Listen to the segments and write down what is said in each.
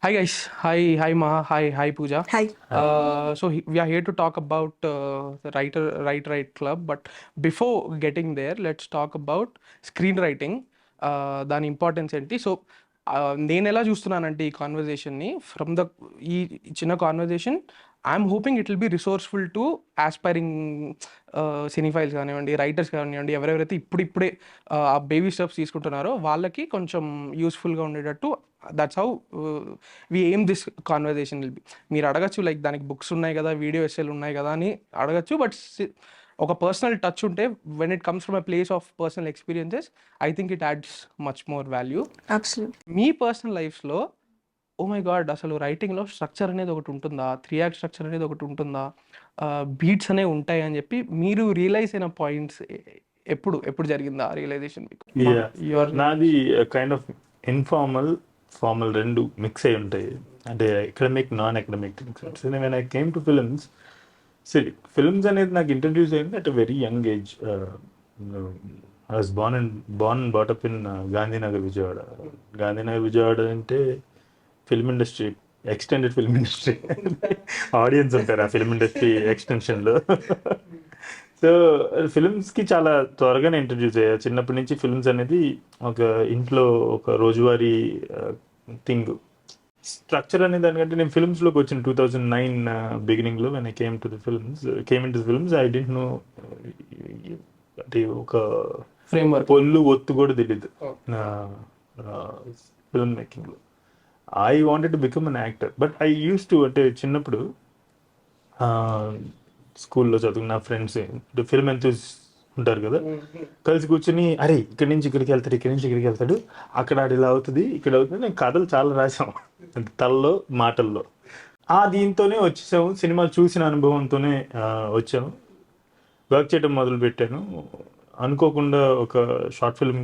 Hi guys, hi Maha, hi Puja. Hi. We are here to talk about the Right Club. But before getting there, let's talk about screenwriting. దాని importance ఏంటి. So నేను ఎలా చూస్తున్నానంటే ఈ కాన్వర్జేషన్ని from the ఈ చిన్న conversation I'm hoping it will be resourceful to aspiring cinephiles కానివ్వండి, రైటర్స్ కానివ్వండి, ఎవరెవరైతే ఇప్పుడిప్పుడే ఆ బేబీ స్టెప్స్ తీసుకుంటున్నారో వాళ్ళకి కొంచెం యూస్ఫుల్గా ఉండేటట్టు. That's how we aim this conversation will be. మీరు అడగచ్చు లైక్ దానికి బుక్స్ ఉన్నాయి కదా, వీడియో ఎస్సేలు ఉన్నాయి కదా అని అడగచ్చు. బట్ ఒక పర్సనల్ టచ్ ఉంటే when it comes from a place of personal experiences, I think it adds much more value. Me personal లైఫ్లో ఓ మై గాడ్ అసలు రైటింగ్లో స్ట్రక్చర్ అనేది ఒకటి ఉంటుందా, 3 యాక్ట్ స్ట్రక్చర్ అనేది ఒకటి ఉంటుందా, బీట్స్ అనేవి ఉంటాయి అని చెప్పి మీరు రియలైజ్ అయిన పాయింట్స్ ఎప్పుడు జరిగిందా రియలైజేషన్ మీకు? నాది కైండ్ ఆఫ్ ఇన్ఫార్మల్ ఫార్మల్ రెండు మిక్స్ అయి ఉంటాయి, అంటే academic non academic things. When I came to films అనేది నాకు ఇంట్రడ్యూస్ అయింది at a very young age. I was born and brought up in Gandhinagar Vijayawada. Gandhinagar Vijayawada అంటే film industry, extended film industry, audience ఉంటారు ఆ ఫిల్మ్ ఇండస్ట్రీ ఎక్స్టెన్షన్లో. సో ఫిల్మ్స్కి చాలా త్వరగానే ఇంట్రడ్యూస్ అయ్యా. చిన్నప్పటి నుంచి ఫిల్మ్స్ అనేది ఒక ఇంట్లో ఒక రోజువారీ థింగ్. స్ట్రక్చర్ అనే దానికంటే నేను ఫిల్మ్స్లోకి వచ్చిన 2009 బిగినింగ్లో when I came into films I didn't know, అంటే ఒక ఫ్రేమ్వర్క్ పొల్లు ఒత్తు కూడా తెలియదు నా ఫిల్మ్ మేకింగ్లో. I wanted to become an actor, but I used to, అంటే చిన్నప్పుడు స్కూల్లో చదువుకున్న ఫ్రెండ్స్ ఫిల్మ్ ఎంతూస్ ఉంటారు కదా, కలిసి కూర్చొని అరే ఇక్కడి నుంచి ఇక్కడికి వెళ్తాడు, ఇక్కడి నుంచి ఇక్కడికి వెళ్తాడు, అక్కడ ఇలా అవుతుంది, ఇక్కడ అవుతుంది. నేను కథలు చాలా రాసాం తలలో మాటల్లో. దీంతోనే వచ్చేసాము, సినిమా చూసిన అనుభవంతోనే వచ్చాము, వర్క్ చేయడం మొదలు పెట్టాను. అనుకోకుండా ఒక షార్ట్ ఫిల్మ్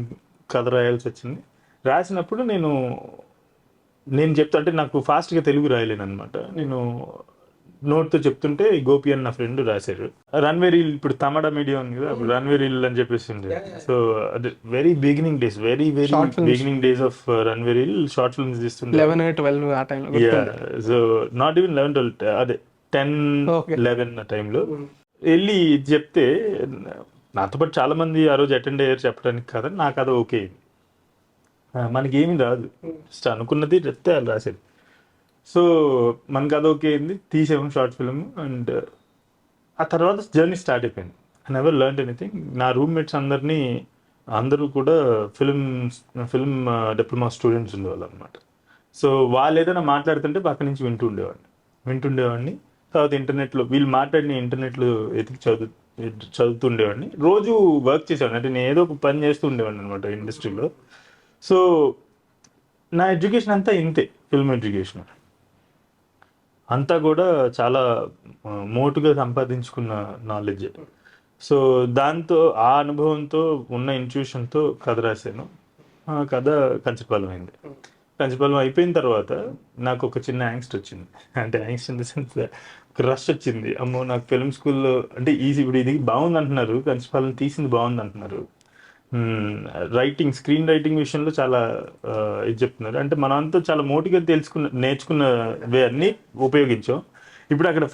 కథ రాయాల్సి వచ్చింది. రాసినప్పుడు నేను చెప్తా, అంటే నాకు ఫాస్ట్గా తెలుగు రాయలేను అనమాట. నేను నోట్తో చెప్తుంటే గోపి అని నా ఫ్రెండ్ రాశారు. రన్వే రీల్, ఇప్పుడు తమడా మీడియా ఉంది కదా, అప్పుడు రన్వే రీల్ అని చెప్పేసి ఉంది. సో అది very beginning days of Runway Reel short films తీస్తుండే. 11-12 ఆ టైంలో. సో నాట్ ఈవెన్ 11-12, అదే 10-11 ఆ టైంలో వెళ్ళి చెప్తే నాతో పాటు చాలా మంది ఆ రోజు అటెండ్ అయ్యారు చెప్పడానికి. కదా నాకు అది ఓకే, మనకేమీ రాదు, జస్ట్ అనుకున్నది చెప్తే అది రాసేది. సో మనకు అది ఓకే అయింది, తీసాము షార్ట్ ఫిల్మ్. అండ్ ఆ తర్వాత జర్నీ స్టార్ట్ అయిపోయింది. I never learn anything. నా రూమ్మేట్స్ అందరూ కూడా ఫిల్మ్ డిప్లొమా స్టూడెంట్స్ ఉండేవాళ్ళు అనమాట. సో వాళ్ళు ఏదైనా మాట్లాడుతుంటే పక్క నుంచి వింటుండేవాడిని. తర్వాత ఇంటర్నెట్లో వీళ్ళు మాట్లాడిన ఇంటర్నెట్లో ఎతికి చదువుతుండేవాడిని. రోజు వర్క్ చేసేవాడిని, అంటే నేను ఏదో ఒక పని చేస్తూ ఉండేవాడిని అనమాట ఇండస్ట్రీలో. సో నా ఎడ్యుకేషన్ అంతా ఇంతే, ఫిల్మ్ ఎడ్యుకేషన్ అంతా కూడా చాలా మోటుగా సంపాదించుకున్న నాలెడ్జ్. సో దాంతో ఆ అనుభవంతో ఉన్న ఇంట్యూషన్తో కథ రాశాను. కథ కంచపాలెం అయింది. కంచపాలెం అయిపోయిన తర్వాత నాకు ఒక చిన్న యాంగ్స్ట్ వచ్చింది, అంటే యాంగ్స్ట్ ఇన్ ద సెన్స్ ఒక రష్ వచ్చింది. అమ్మో నాకు ఫిల్మ్ స్కూల్లో అంటే ఇప్పుడు ఇది బాగుంది అంటున్నారు, కంచపాలెం తీసింది బాగుంది అంటున్నారు, స్క్రీన్ రైటింగ్ విషయంలో చాలా ఇది చెప్తున్నారు, అంటే మనంతా చాలా మోటిగా నేర్చుకున్న వే అన్ని ఉపయోగించాం. ఇప్పుడు అక్కడ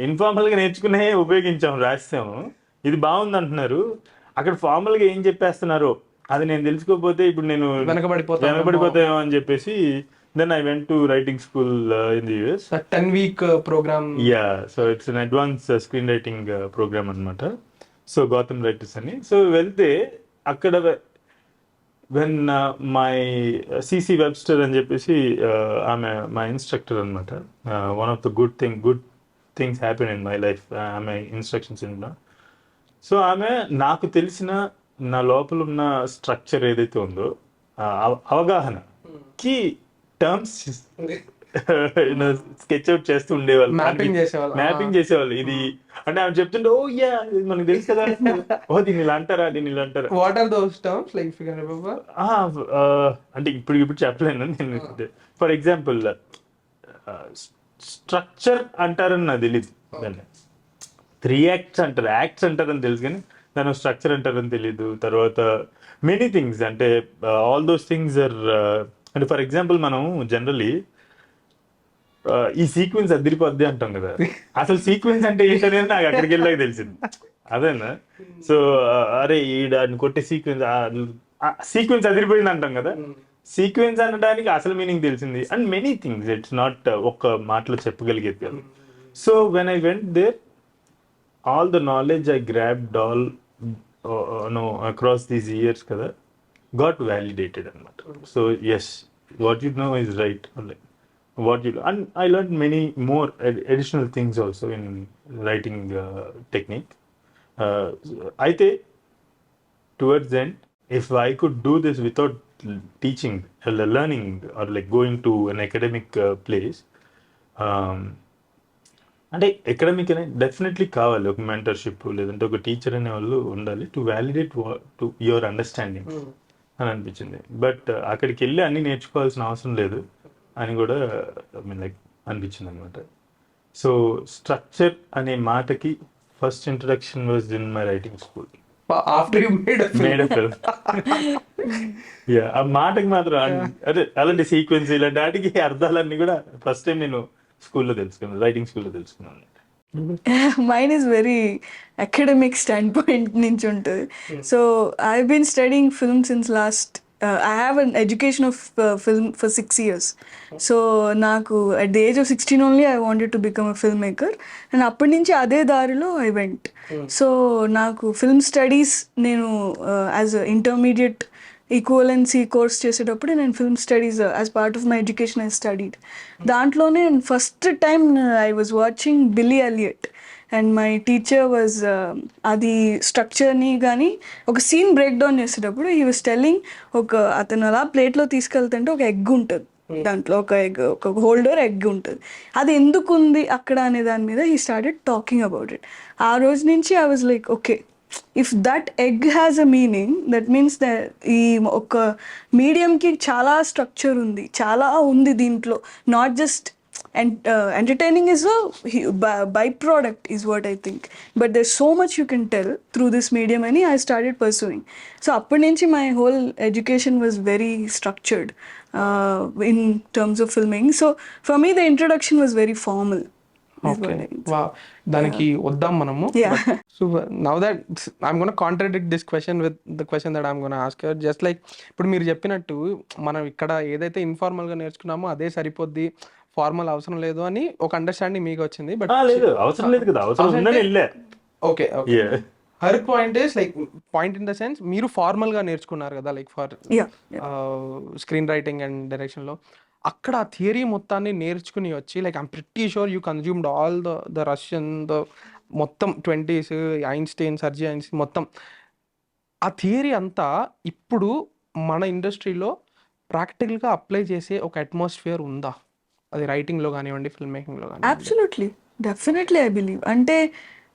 ఇన్ఫార్మల్గా నేర్చుకునే ఉపయోగించాం, రాసాము, ఇది బాగుంది అంటున్నారు. అక్కడ ఫార్మల్గా ఏం చెప్పేస్తున్నారో అది నేను తెలుసుకోకపోతే ఇప్పుడు నేను వెనకబడిపోతామో అని చెప్పేసి then I went to writing school in the US. A 10-week program. Yeah, so it's an advanced screenwriting program anamata. So Gautam Writers ani. So వెళ్తే అక్కడ when my CC Webster అని చెప్పేసి ఆమె my instructor అనమాట. One of the good things happen in my life. ఆమె instructions in. So ఆమె నాకు తెలిసిన నా లోపల ఉన్న స్ట్రక్చర్ ఏదైతే ఉందో అవగాహనకి టర్మ్స్ స్కెచ్ అవుట్ చేస్తూ ఉండేవాళ్ళు, మ్యాపింగ్ చేసేవాళ్ళు. ఇది అంటే ఆమె చెప్తుంటే ఓ యా మనకు తెలుసు కదా, ఓ దీన్ని ఇలా అంటారా, what are those terms like if you can remember? అంటే ఇప్పుడు చెప్పలేను నేను. ఫర్ ఎగ్జాంపుల్ స్ట్రక్చర్ అంటారని నాకు తెలియదు, దాన్ని 3 యాక్ట్స్ అంటారు, యాక్ట్స్ అంటారని తెలుసు కానీ దాని స్ట్రక్చర్ అంటారని తెలియదు. తర్వాత మెనీ థింగ్స్, అంటే ఆల్ దోస్ థింగ్స్ ఆర్, అంటే ఫర్ ఎగ్జాంపుల్ మనం జనరలీ ఈ సీక్వెన్స్ అదిరిపోద్ది అంటాం కదా, అసలు సీక్వెన్స్ అంటే ఏంటనేది నాకు అక్కడికి వెళ్ళాక తెలిసింది. అదేనా? సో అరే ఈడాన్ని కొట్టే సీక్వెన్స్, సీక్వెన్స్ అదిరిపోయింది అంటాం కదా, సీక్వెన్స్ అనడానికి అసలు మీనింగ్ తెలిసింది. And many things, it's not ఒక్క మాటలో చెప్పగలిగేది కదా. So when I went there, all the knowledge I grabbed all across these years kada got validated anamata. So yes, what you know is right. Like, what you and I learned many more additional things also in writing technique. Aithe towards the end, if I could do this without teaching, learning, or like going to an academic place, um, అంటే academic అనేది definitely కావాలి, ఒక mentorship లేదంటే ఒక teacher అనే వాళ్ళు ఉండాలి to validate to your understanding అని అనిపించింది. బట్ అక్కడికి వెళ్ళి అన్ని నేర్చుకోవాల్సిన అవసరం లేదు అని కూడా ఐ మీన్ లైక్ అనిపించింది అనమాట. సో స్ట్రక్చర్ అనే మాటకి first introduction was in my writing school. ఆ మాటకి మాత్రం అదే అలాంటి సీక్వెన్స్ ఇలాంటి వాటికి అర్థాలన్నీ కూడా ఫస్ట్ టైం నేను స్కూల్లో తెలుసుకున్నాను, రైటింగ్ స్కూల్లో తెలుసుకున్నాను. Mine is very academic standpoint నుంచి ఉంటుంది. So I've been studying film since last I have an education of film for 6 years. So నాకు at the age of 16 only I wanted to become a filmmaker, and అప్పటి నుంచి అదే దారిలో I went. So నాకు film studies నేను as a intermediate equivalency course చేసేటప్పుడు నేను film studies as part of my education I studied. దాంట్లోనే first time I was watching Billy Elliot and my teacher was అది స్ట్రక్చర్ని కానీ ఒక సీన్ బ్రేక్ డౌన్ చేసేటప్పుడు హీ వాజ్ టెల్లింగ్, అతను అలా ప్లేట్లో తీసుకెళ్తుంటే ఒక ఎగ్ ఉంటుంది, దాంట్లో ఒక ఎగ్, ఒక హోల్డర్ ఎగ్ ఉంటుంది, అది ఎందుకు ఉంది అక్కడ అనే దాని మీద he started talking about it. ఆ రోజు నుంచి I was like okay, if that egg has a meaning that means ఈ ఒక మీడియంకి చాలా స్ట్రక్చర్ ఉంది, చాలా ఉంది దీంట్లో, not just entertaining is by product is what I think, but there so much you can tell through this medium అని I started pursuing. So అప్పటి నుంచి my whole education was very structured in terms of filming. So for me the introduction was very formal. దానికి వద్దాం మనము. So now that I'm gonna contradict this question with the question that I'm gonna ask. Just like ఇప్పుడు మీరు చెప్పినట్టు మనం ఇక్కడ ఏదైతే informal గా నేర్చుకున్నామో అదే సరిపోద్ది, ఫార్మల్ అవసరం లేదు అని ఒక అండర్స్టాండింగ్ మీకు వచ్చింది. బట్ అవసరం లేదు కదా, okay okay. Her point is like point in the sense మీరు ఫార్మల్ గా నేర్చుకున్నారు కదా, like for screen writing and direction లో. అక్కడ ఆ థియరీ మొత్తాన్ని నేర్చుకుని వచ్చి like I'm pretty sure you consumed all the Russian మొత్తం 20s, ఐన్స్టైన్, సర్జీ ఐన్స్టైన్ మొత్తం ఆ థియరీ అంతా ఇప్పుడు మన ఇండస్ట్రీలో ప్రాక్టికల్గా అప్లై చేసే ఒక అట్మాస్ఫియర్ ఉందా, అది రైటింగ్లో కానివ్వండి, ఫిల్మ్ మేకింగ్లో కానివ్వండి? Absolutely, definitely I believe. అంటే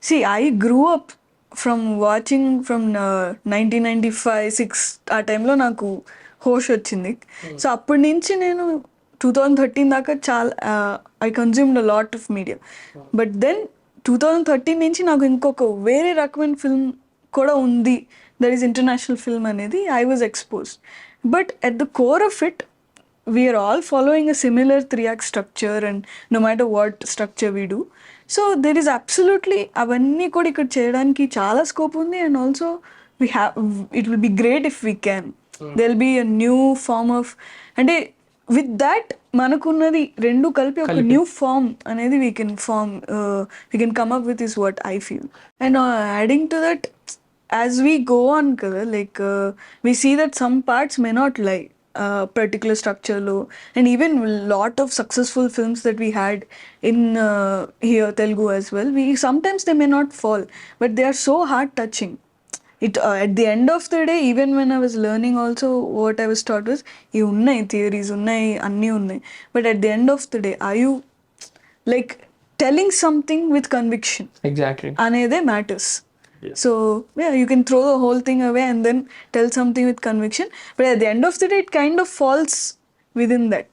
see I grew up from watching from 1995-6 ఆ టైంలో నాకు హోష్ వచ్చింది. సో అప్పటి నుంచి నేను 2013 దాకా చాలా I consumed a lot of media. But then 2013 నుంచి నాకు ఇంకొక వేరే రకమైన ఫిల్మ్ కూడా ఉంది, దట్ ఈస్ ఇంటర్నేషనల్ ఫిల్మ్ అనేది I was exposed. But at the core of it we are all following a similar 3-act structure, and no matter what structure we do, so there is absolutely avanni kuda ikkada cheyadaniki chaala scope undi, and also we have, it will be great if we can. There will be a new form of, ante with that manakunnadi rendu kalpi oka new form anedi we can form, we can come up with, is what I feel. And adding to that, as we go on kada, like we see that some parts may not lie particular structure lo, and even lot of successful films that we had in here Telugu as well, we sometimes they may not fall, but they are so heart touching. It at the end of the day, even when I was learning also, what I was taught was ee unnai theories unnai anni unnai, but at the end of the day, are you like telling something with conviction? Exactly, anede matters. So yeah, you can throw the whole thing away and then tell something with conviction, but at the end of the day it kind of falls within that.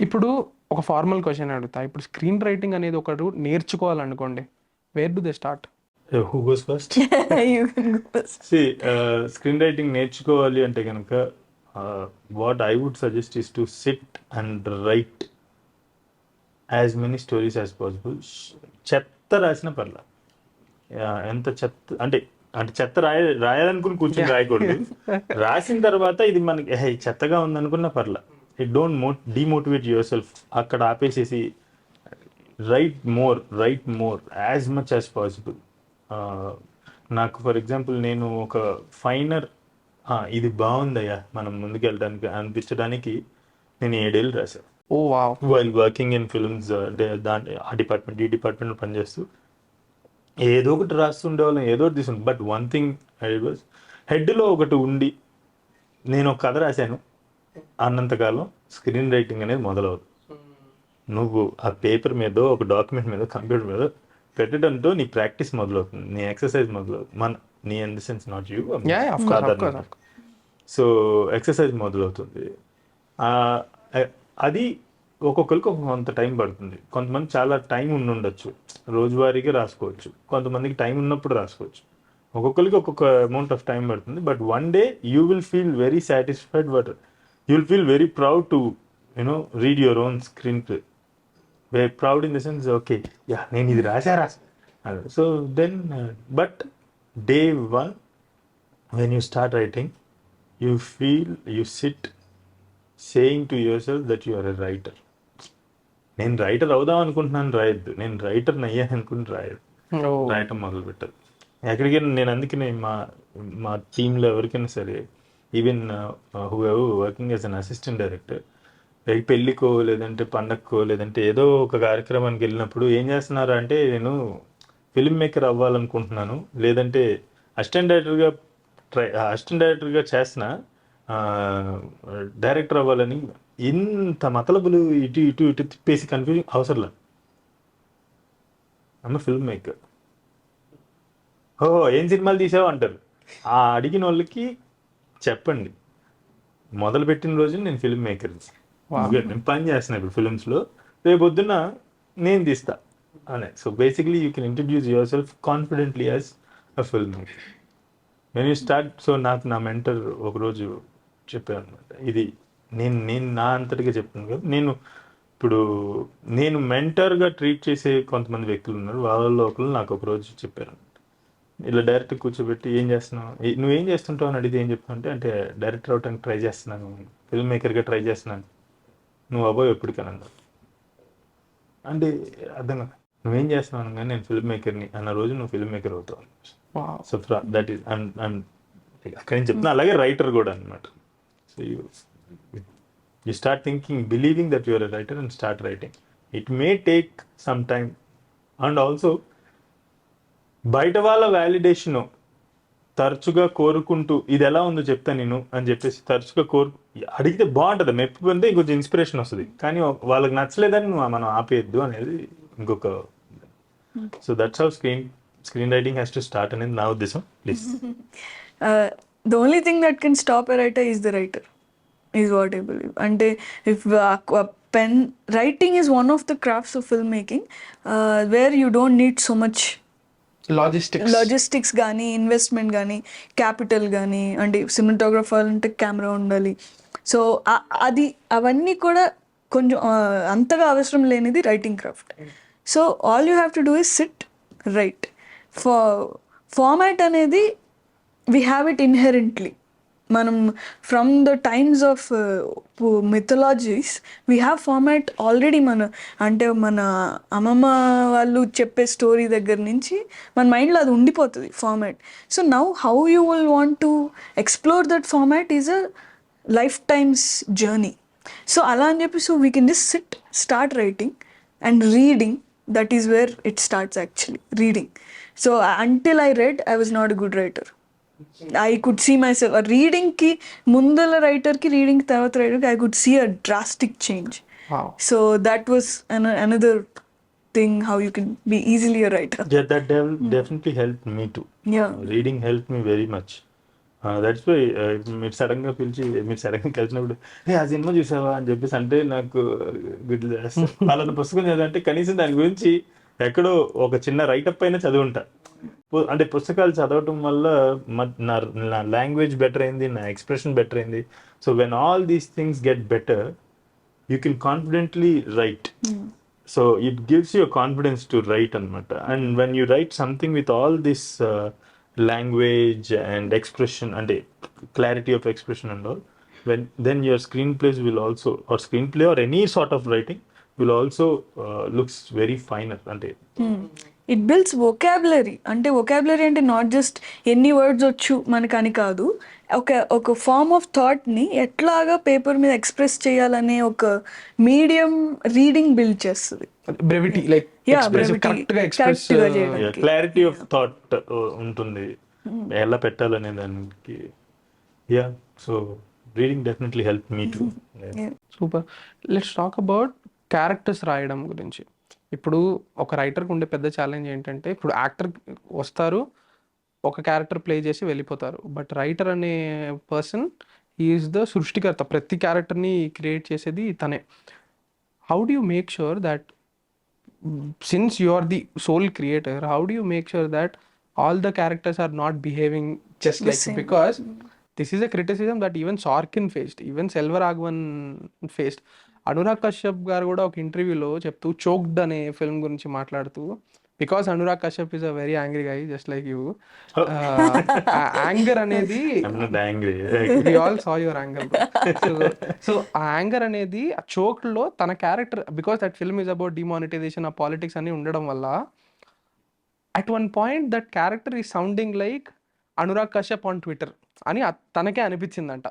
ఇప్పుడు ఒక formal question అడుగుతా. ఇప్పుడు screen writing అనేది ఒకరు నేర్చుకోవాలనుకోండి, where do they start? Who goes first? You can go first. See screen writing నేర్చుకోవాలి అంటే కనుక what I would suggest is to sit and write as many stories as possible. చెత్త రాసిన పర్లా, ఎంత చెత్త అంటే అంటే చెత్త రాయాలనుకుని కూర్చొని రాయకూడదు. రాసిన తర్వాత ఇది మనకి చెత్తగా ఉందనుకున్న పర్లా, it don't demotivate your self. అక్కడ ఆపేసేసి write more as much as possible. నాకు ఫర్ ఎగ్జాంపుల్ నేను ఒక ఫైనర్ ఇది బాగుందయ్యా మనం ముందుకెళ్ళడానికి అనిపించడానికి నేను 7 ఏళ్ళు రాశాను. Oh wow. While working in films, దాని ఆ డిపార్ట్మెంట్ ఈ డిపార్ట్మెంట్ పనిచేస్తూ ఏదో ఒకటి రాస్తుండేవాళ్ళం, ఏదో ఒకటి తీసుకుంటాం. But one thing I was హెడ్లో ఒకటి ఉండి నేను ఒక కథ రాశాను అన్నంతకాలం స్క్రీన్ రైటింగ్ అనేది మొదలవుతుంది. నువ్వు ఆ పేపర్ మీద ఒక డాక్యుమెంట్ మీద కంప్యూటర్ మీద పెట్టడంతో నీ ప్రాక్టీస్ మొదలవుతుంది, నీ ఎక్సర్సైజ్ మొదలవుతుంది. నీ in the sense not you, so exercise మొదలవుతుంది. అది ఒక్కొక్కరికి కొంత టైం పడుతుంది. కొంతమంది చాలా టైం ఉండొచ్చు, రోజువారీగా రాసుకోవచ్చు. కొంతమందికి టైం ఉన్నప్పుడు రాసుకోవచ్చు. ఒక్కొక్కరికి ఒక్కొక్క అమౌంట్ ఆఫ్ టైం పడుతుంది. But one day you will feel very satisfied, but you will feel very proud to read your own screenplay. Very proud in the sense okay yeah నేను ఇది రాశారా. So then but day one when you start writing you feel you sit saying to yourself that you are a writer. నేను writer అవుదాం అనుకుంటున్నాను రాయొద్దు, నేను రైటర్ని అయ్యాను అనుకుని రాయటం మొదలు పెట్టదు. ఎక్కడికైనా నేను అందుకనే మా టీంలో ఎవరికైనా సరే, even whoever working as an assistant director, పెళ్ళికో లేదంటే పండగకో లేదంటే ఏదో ఒక కార్యక్రమానికి వెళ్ళినప్పుడు ఏం చేస్తున్నారు అంటే నేను ఫిల్మ్ మేకర్ అవ్వాలనుకుంటున్నాను, లేదంటే అసిస్టెంట్ డైరెక్టర్గా చేస్తున్నా, డైరెక్టర్ అవ్వాలని ఇంత మతలబులు ఇటు ఇటు ఇటు తిప్పేసి కన్ఫ్యూజన్ అవసరంలా. అమ్మ ఫిల్మ్ మేకర్, ఓహో ఏం సినిమాలు తీసావు అంటారు. ఆ అడిగిన వాళ్ళకి చెప్పండి మొదలుపెట్టిన రోజు నేను ఫిల్మ్ మేకర్, నేను పని చేస్తున్నా ఇప్పుడు ఫిల్మ్స్లో, రేపు పొద్దున్న నేను తీస్తా అనే. So basically you can introduce your self confidently as a film maker when you start. So నాకు నా మెంటర్ ఒకరోజు చెప్పాను అనమాట, ఇది నేను నా అంతటిగా చెప్తాను కదా. నేను మెంటర్గా ట్రీట్ చేసే కొంతమంది వ్యక్తులు ఉన్నారు, వాళ్ళలో ఒకరు నాకు ఒకరోజు చెప్పారు, ఇలా డైరెక్టర్ కూర్చోబెట్టి ఏం చేస్తున్నావు, నువ్వేం చేస్తుంటావు అని అడిగితే ఏం చెప్తావు అంటే డైరెక్టర్ అవడానికి ట్రై చేస్తున్నాను, ఫిల్మ్ మేకర్గా ట్రై చేస్తున్నాను. నువ్వు అబ్బాయి ఎప్పటికన్నా అంటే అర్థం కదా, నువ్వేం చేస్తున్నావు కానీ నేను ఫిల్మ్ మేకర్ని అన్న రోజు నువ్వు ఫిల్మ్ మేకర్ అవుతావు. సో దట్ ఈస్ అక్కడి నుంచి చెప్తున్నా. అలాగే రైటర్ కూడా అనమాట. So you start thinking, believing that you are a writer and start writing. It may take some time, and also బయట వాళ్ళ వ్యాలిడేషన్ తరచుగా కోరుకుంటూ ఇది ఎలా ఉందో చెప్తా నేను అని చెప్పేసి తరచుగా అడిగితే బాగుంటుంది, మెప్పు పొందే ఇంకొంచెం ఇన్స్పిరేషన్ వస్తుంది. కానీ వాళ్ళకి నచ్చలేదని మనం ఆపేయద్దు అనేది ఇంకొక. So that's how screen writing has to start అనేది నా ఉద్దేశం. Please. The only thing that can stop a writer is the writer, is what I believe. And if writing is one of the crafts of filmmaking where you don't need so much logistics కానీ investment కానీ capital కానీ, అంటే cinematographer అంటే camera ఉండాలి. So అది అవన్నీ కూడా కొంచెం అంతగా అవసరం లేనిది writing craft. So all you have to do is sit write. Format అనేది వీ హ్యావ్ ఇట్ ఇన్హెరెంట్లీ. మనం from the times of mythologies we have format already. అంటే మన అమ్మమ్మ వాళ్ళు చెప్పే స్టోరీ దగ్గర నుంచి మన మైండ్లో అది ఉండిపోతుంది format. So now how you will want to explore that format is a life times journey. So అలా అని చెప్పి so we can just SIT, start writing and reading. That is where it starts actually, reading. So until I read I was not a good writer. I could see myself reading ki mundala writer ki reading తర్వాత writer ki I could see a drastic change. Wow. So that was another thing how you can be easily a writer. Yeah, that definitely helped me too. Yeah. Reading helped me very much. That's why మీరు సడన్గా కలిసినప్పుడు ఆ cinema చూసావా అని చెప్పేసి అంటే నాకు good వాళ్ళ పుస్తకం చదివంటే కనీసం దాని గురించి ఎక్కడో ఒక చిన్న రైటప్ అయినా చదువుంటా. అంటే పుస్తకాలు చదవటం వల్ల నా లాంగ్వేజ్ బెటర్ అయింది, నా ఎక్స్ప్రెషన్ బెటర్ అయింది. So when all these things get better you can confidently write. So it gives you confidence to write అనమాట. And when you write something with all this language and expression, అంటే clarity of expression and all, then your screenplays will also, or screenplay or any sort of writing will also looks very finer. అంటే it builds vocabulary. అంటే vocabulary అంటే not just ఎన్ని words వచ్చు మనకని కాదు, ఒక form of థాట్ని ఎట్లాగా paper మీద express చేయాలనే ఒక మీడియం రీడింగ్ బిల్డ్ చేస్తుంది. బ్రెవిటీ, లైక్ కరెక్ట్గా ఎక్స్ప్రెస్ చేయడానికి క్లారిటీ ఆఫ్ థాట్ ఉంటుంది ఎలా పెట్టాలనే దానికి. Yeah, so reading definitely help me to. Super. Let's talk about characters రాయడం గురించి. ఇప్పుడు ఒక రైటర్కి ఉండే పెద్ద ఛాలెంజ్ ఏంటంటే, ఇప్పుడు యాక్టర్ వస్తారు, ఒక క్యారెక్టర్ ప్లే చేసి వెళ్ళిపోతారు. బట్ రైటర్ అనే పర్సన్ ఈజ్ ద సృష్టికర్త, ప్రతి క్యారెక్టర్ని క్రియేట్ చేసేది తనే. How do you make sure that, since you are the sole creator, how do you make sure that all the characters are not behaving just like, because this is a criticism that even Sorkin faced, even Selvaraghavan faced. Anurag Kashyap గారు కూడా ఒక ఇంటర్వ్యూలో చెప్తూ, choked అనే film గురించి మాట్లాడుతూ, because Anurag Kashyap is a very angry guy just like you. Anger అనేది, we all saw your anger. So ఆ యాంగర్ అనేది ఆ చోక్డ్లో తన character, because that film is about demonetisation, ఆ పాలిటిక్స్ అన్ని ఉండడం వల్ల, at one point that character is sounding like Anurag Kashyap on Twitter అని తనకే అనిపించిందంట.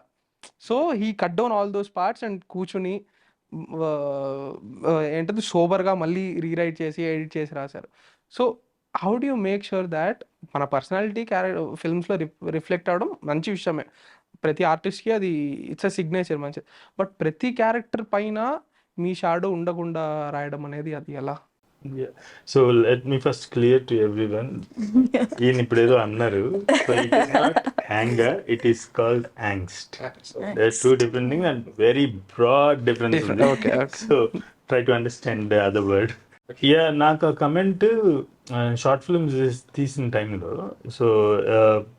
So he cut down all those parts and కూర్చుని ఏంటది సోబర్గా మళ్ళీ రీరైట్ చేసి ఎడిట్ చేసి రాశారు. So how do you make sure that మన పర్సనాలిటీ ఫిల్మ్స్లో రిఫ్లెక్ట్ అవ్వడం మంచి విషయమే, ప్రతి ఆర్టిస్ట్కి అది ఇట్స్ అ సిగ్నేచర్ మంచిది. బట్ ప్రతి క్యారెక్టర్ పైన మీ షాడో ఉండకుండా రాయడం అనేది అది ఎలా? Yeah. So let me first clear to everyone. ఈయన ఇప్పుడు ఏదో అన్నారు. So it is not anger, it is called angst. There are two different things and very broad difference. Okay. So try to understand the other word. Yeah, నాకు comment short films తీసిన టైంలో, so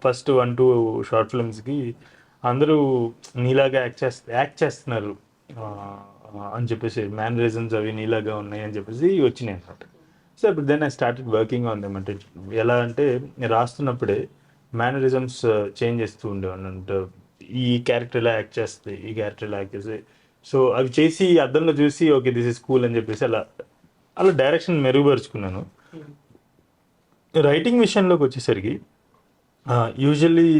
first 1-2 short ఫిల్మ్స్కి అందరూ నీలాగా act చేస్తున్నారు అని చెప్పేసి, mannerisms అవి నీలాగా ఉన్నాయి అని చెప్పేసి వచ్చినాయి అనమాట. సో ఇప్పుడు then I started working on them. అంటే ఎలా అంటే, రాస్తున్నప్పుడే మేనరిజమ్స్ చేంజ్ చేస్తూ ఉండేవాడిని. అంటే ఈ క్యారెక్టర్ ఎలా యాక్ట్ చేస్తుంది, ఈ క్యారెక్టర్ ఎలా యాక్ట్ చేస్తుంది, సో అవి చేసి అద్దంలో చూసి ఓకే దిస్ ఇస్ కూల్ అని చెప్పేసి అలా డైరెక్షన్ మెరుగుపరుచుకున్నాను. రైటింగ్ విషయంలోకి వచ్చేసరికి యూజువల్లీ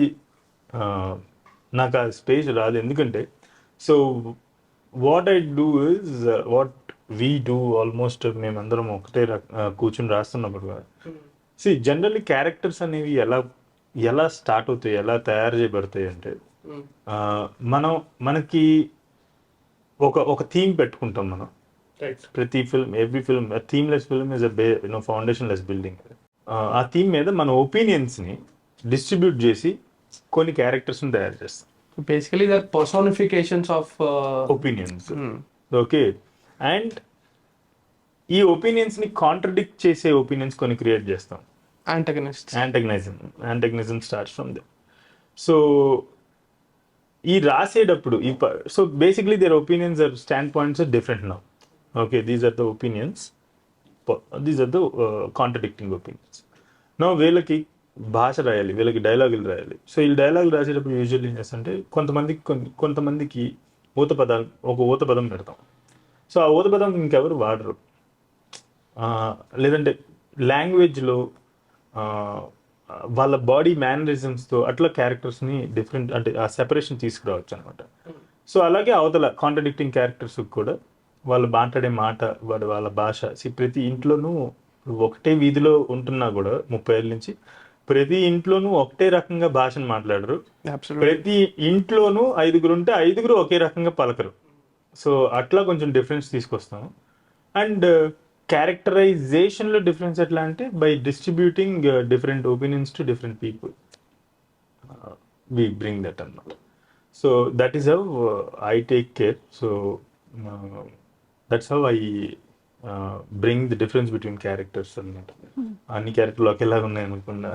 నాకు ఆ స్పేస్ రాదు. ఎందుకంటే, so what I do is what we do almost, మేమందరం ఒకటే కూర్చుని రాస్తున్నప్పుడు కదా, సి జనరల్లీ క్యారెక్టర్స్ అనేవి ఎలా స్టార్ట్ అవుతాయి, ఎలా తయారు చేయబడతాయి అంటే, మనకి ఒక థీమ్ పెట్టుకుంటాం మనం. ప్రతి film, every film, themeless film is a foundationless building. ఆ థీమ్ మీద మన ఒపీనియన్స్ని డిస్ట్రిబ్యూట్ చేసి కొన్ని క్యారెక్టర్స్ని తయారు చేస్తాం. Basically they're personifications of opinions. Okay, and ఈ ఒపీనియన్స్ని కాంట్రడిక్ట్ చేసే ఒపీనియన్స్ కొన్ని క్రియేట్ చేస్తాం. Antagonism starts from there. So ఈ రాసేటప్పుడు so basically their opinions are standpoints are different now. Okay, these are the opinions, these are the contradicting opinions. Now వీళ్ళకి భాష రాయాలి, వీళ్ళకి డైలాగులు రాయాలి. సో ఈ డైలాగులు రాసేటప్పుడు యూజువల్లీ ఏం చేస్తుంటే, కొంతమందికి ఒక ఊత పదం పెడతాం. సో ఆ ఊత పదం ఇంకెవరు వాడరు. లేదంటే లాంగ్వేజ్లో వాళ్ళ బాడీ మేనరిజమ్స్తో అట్లా క్యారెక్టర్స్ని డిఫరెంట్, అంటే ఆ సెపరేషన్ తీసుకురావచ్చు అనమాట. సో అలాగే అవతల కాంట్రడిక్టింగ్ క్యారెక్టర్స్ కూడా వాళ్ళు మాట్లాడే మాట, వాళ్ళ భాష. ప్రతి ఇంట్లోనూ ఒకటే వీధిలో ఉంటున్నా కూడా 30 ఏళ్ళ నుంచి ప్రతి ఇంట్లోనూ ఒకటే రకంగా భాషను మాట్లాడరు. ప్రతి ఇంట్లోనూ 5 ఉంటే 5 ఒకే రకంగా పలకరు. సో అట్లా కొంచెం డిఫరెన్స్ తీసుకొస్తాం. అండ్ క్యారెక్టరైజేషన్లో డిఫరెన్స్ ఎట్లా అంటే, by distributing different opinions to different people we bring that అన్నమాట. So that is how I take care. So that's how I bring the difference between characters అన్నమాట. అన్ని క్యారెక్టర్లు ఒకేలాగా ఉన్నాయి అనుకున్నా.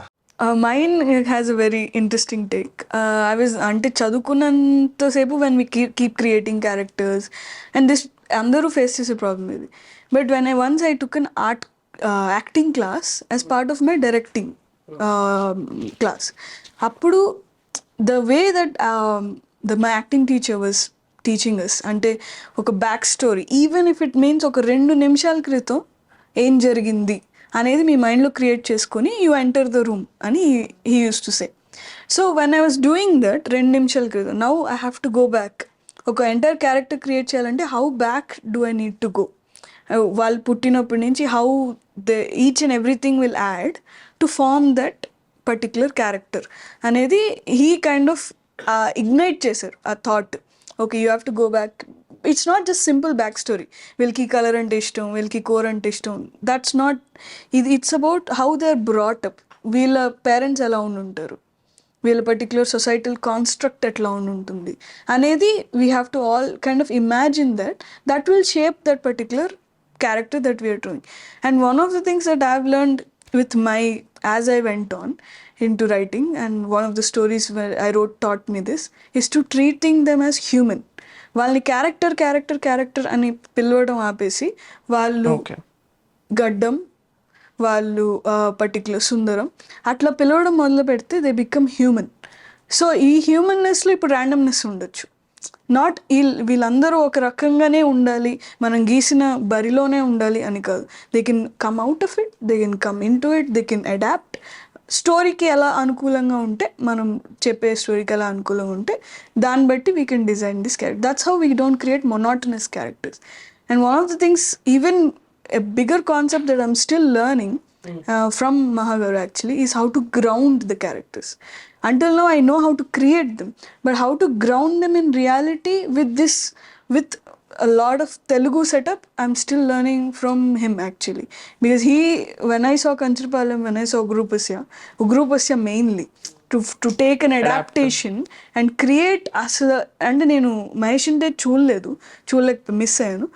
Mine has a very interesting take. I was అంటే చదువుకున్నంతసేపు when we keep creating characters and this అందరూ face చేసే problem ఇది. But when I took an art acting class as part of my directing class, appudu the way that my acting teacher was teaching us, ante oka back story, even if it means oka 2 నిమిషాల క్రితం ఏం జరిగింది అనేది మీ మైండ్లో create చేసుకొని you enter the room అని he used to say. So when I was doing that 2 నిమిషాల క్రితం, now I have to go back. ఒక ఎంటైర్ క్యారెక్టర్ క్రియేట్ చేయాలంటే how back do I need to go, వాళ్ళు పుట్టినప్పటి నుంచి how the each and everything will add to form that particular character అనేది he kind of ignite చేశారు ఆ thought. Okay, you have to go back. It's not just simple backstory, వీళ్ళకి colour అంటే ఇష్టం, వీళ్ళకి కోర్ అంటే ఇష్టం, that's not ఇది. It's about how they are brought up, వీళ్ళ పేరెంట్స్ ఎలా ఉంటారు, వీళ్ళ పర్టిక్యులర్ సొసైటల్ కాన్స్ట్రక్ట్ ఎట్లా ఉంటుంది అనేది we have to all kind of imagine that will shape that particular character that we are doing. And one of the things that I have learned with my, as I went on into writing, and one of the stories where I wrote taught me this, is to treating them as human. వాళ్ళని character అని పిలవడం ఆపేసి వాళ్ళు గడ్డం, వాళ్ళు particular సుందరం అట్లా పిలవడం మొదలు పెడితే దే బికమ్ హ్యూమన్. సో ఈ హ్యూమన్నెస్లో ఇప్పుడు ర్యాండమ్నెస్ ఉండొచ్చు, నాట్ వీళ్ళందరూ ఒక రకంగానే ఉండాలి, మనం గీసిన బరిలోనే ఉండాలి అని కాదు. They can come out of it, they can come into it, they can adapt. స్టోరీకి ఎలా అనుకూలంగా ఉంటే, మనం చెప్పే స్టోరీకి ఎలా అనుకూలంగా ఉంటే దాన్ని బట్టి we can design this character. That's how we don't create monotonous characters. And one of the things, even a bigger concept that I'm still learning from Mahagaru actually is how to ground the characters. Until now I know how to create them, but how to ground them in reality with a lot of Telugu setup, I'm still learning from him actually, because when I saw Kanchirpalam, when I saw Ugrupasya mainly to take an adaptation and create asala. And నేను మహేష్ అంటే చూడలేక miss అయ్యాను.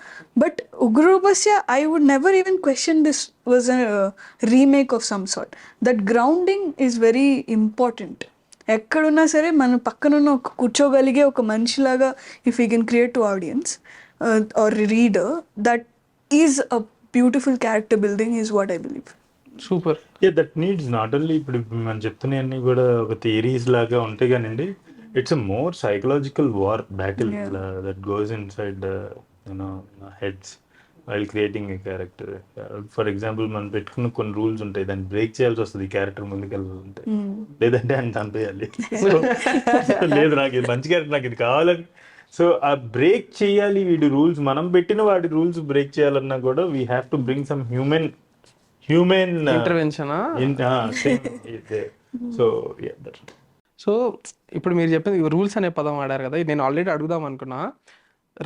But Ugraroopasya I would never even question this was a remake of some sort. That grounding is very important. ఎక్కడున్నా సరే మన పక్కనున్న ఒక కూర్చోగలిగే ఒక మనిషిలాగా if you can create to audience or reader, that is a beautiful character building is what I believe. Super. That needs not only ఇప్పుడు మనం చెప్తున్నాయన్నీ కూడా ఒక థియరీస్ లాగా ఉంటాయి కానండి, it's a more psychological war battle that goes inside you know heads while creating a character. For example మనం పెట్టుకున్న కొన్ని రూల్స్ ఉంటాయి, దాన్ని బ్రేక్ చేయాల్సి వస్తుంది ఈ క్యారెక్టర్ ముందుకెళ్ళాలంటే, లేదంటే ఆయన చంపేయాలి. లేదు నాకు ఇది మంచి క్యారెక్టర్, నాకు ఇది కావాలని, సో ఆ బ్రేక్ చేయాలి వీడి రూల్స్, మనం పెట్టిన వాడి రూల్స్ బ్రేక్ చేయాలన్నా కూడా we have to bring some human intervention. So ఇప్పుడు మీరు చెప్పింది రూల్స్ అనే పదం ఆడారు కదా, నేను ఆల్రెడీ అడుగుదాం అనుకున్నా.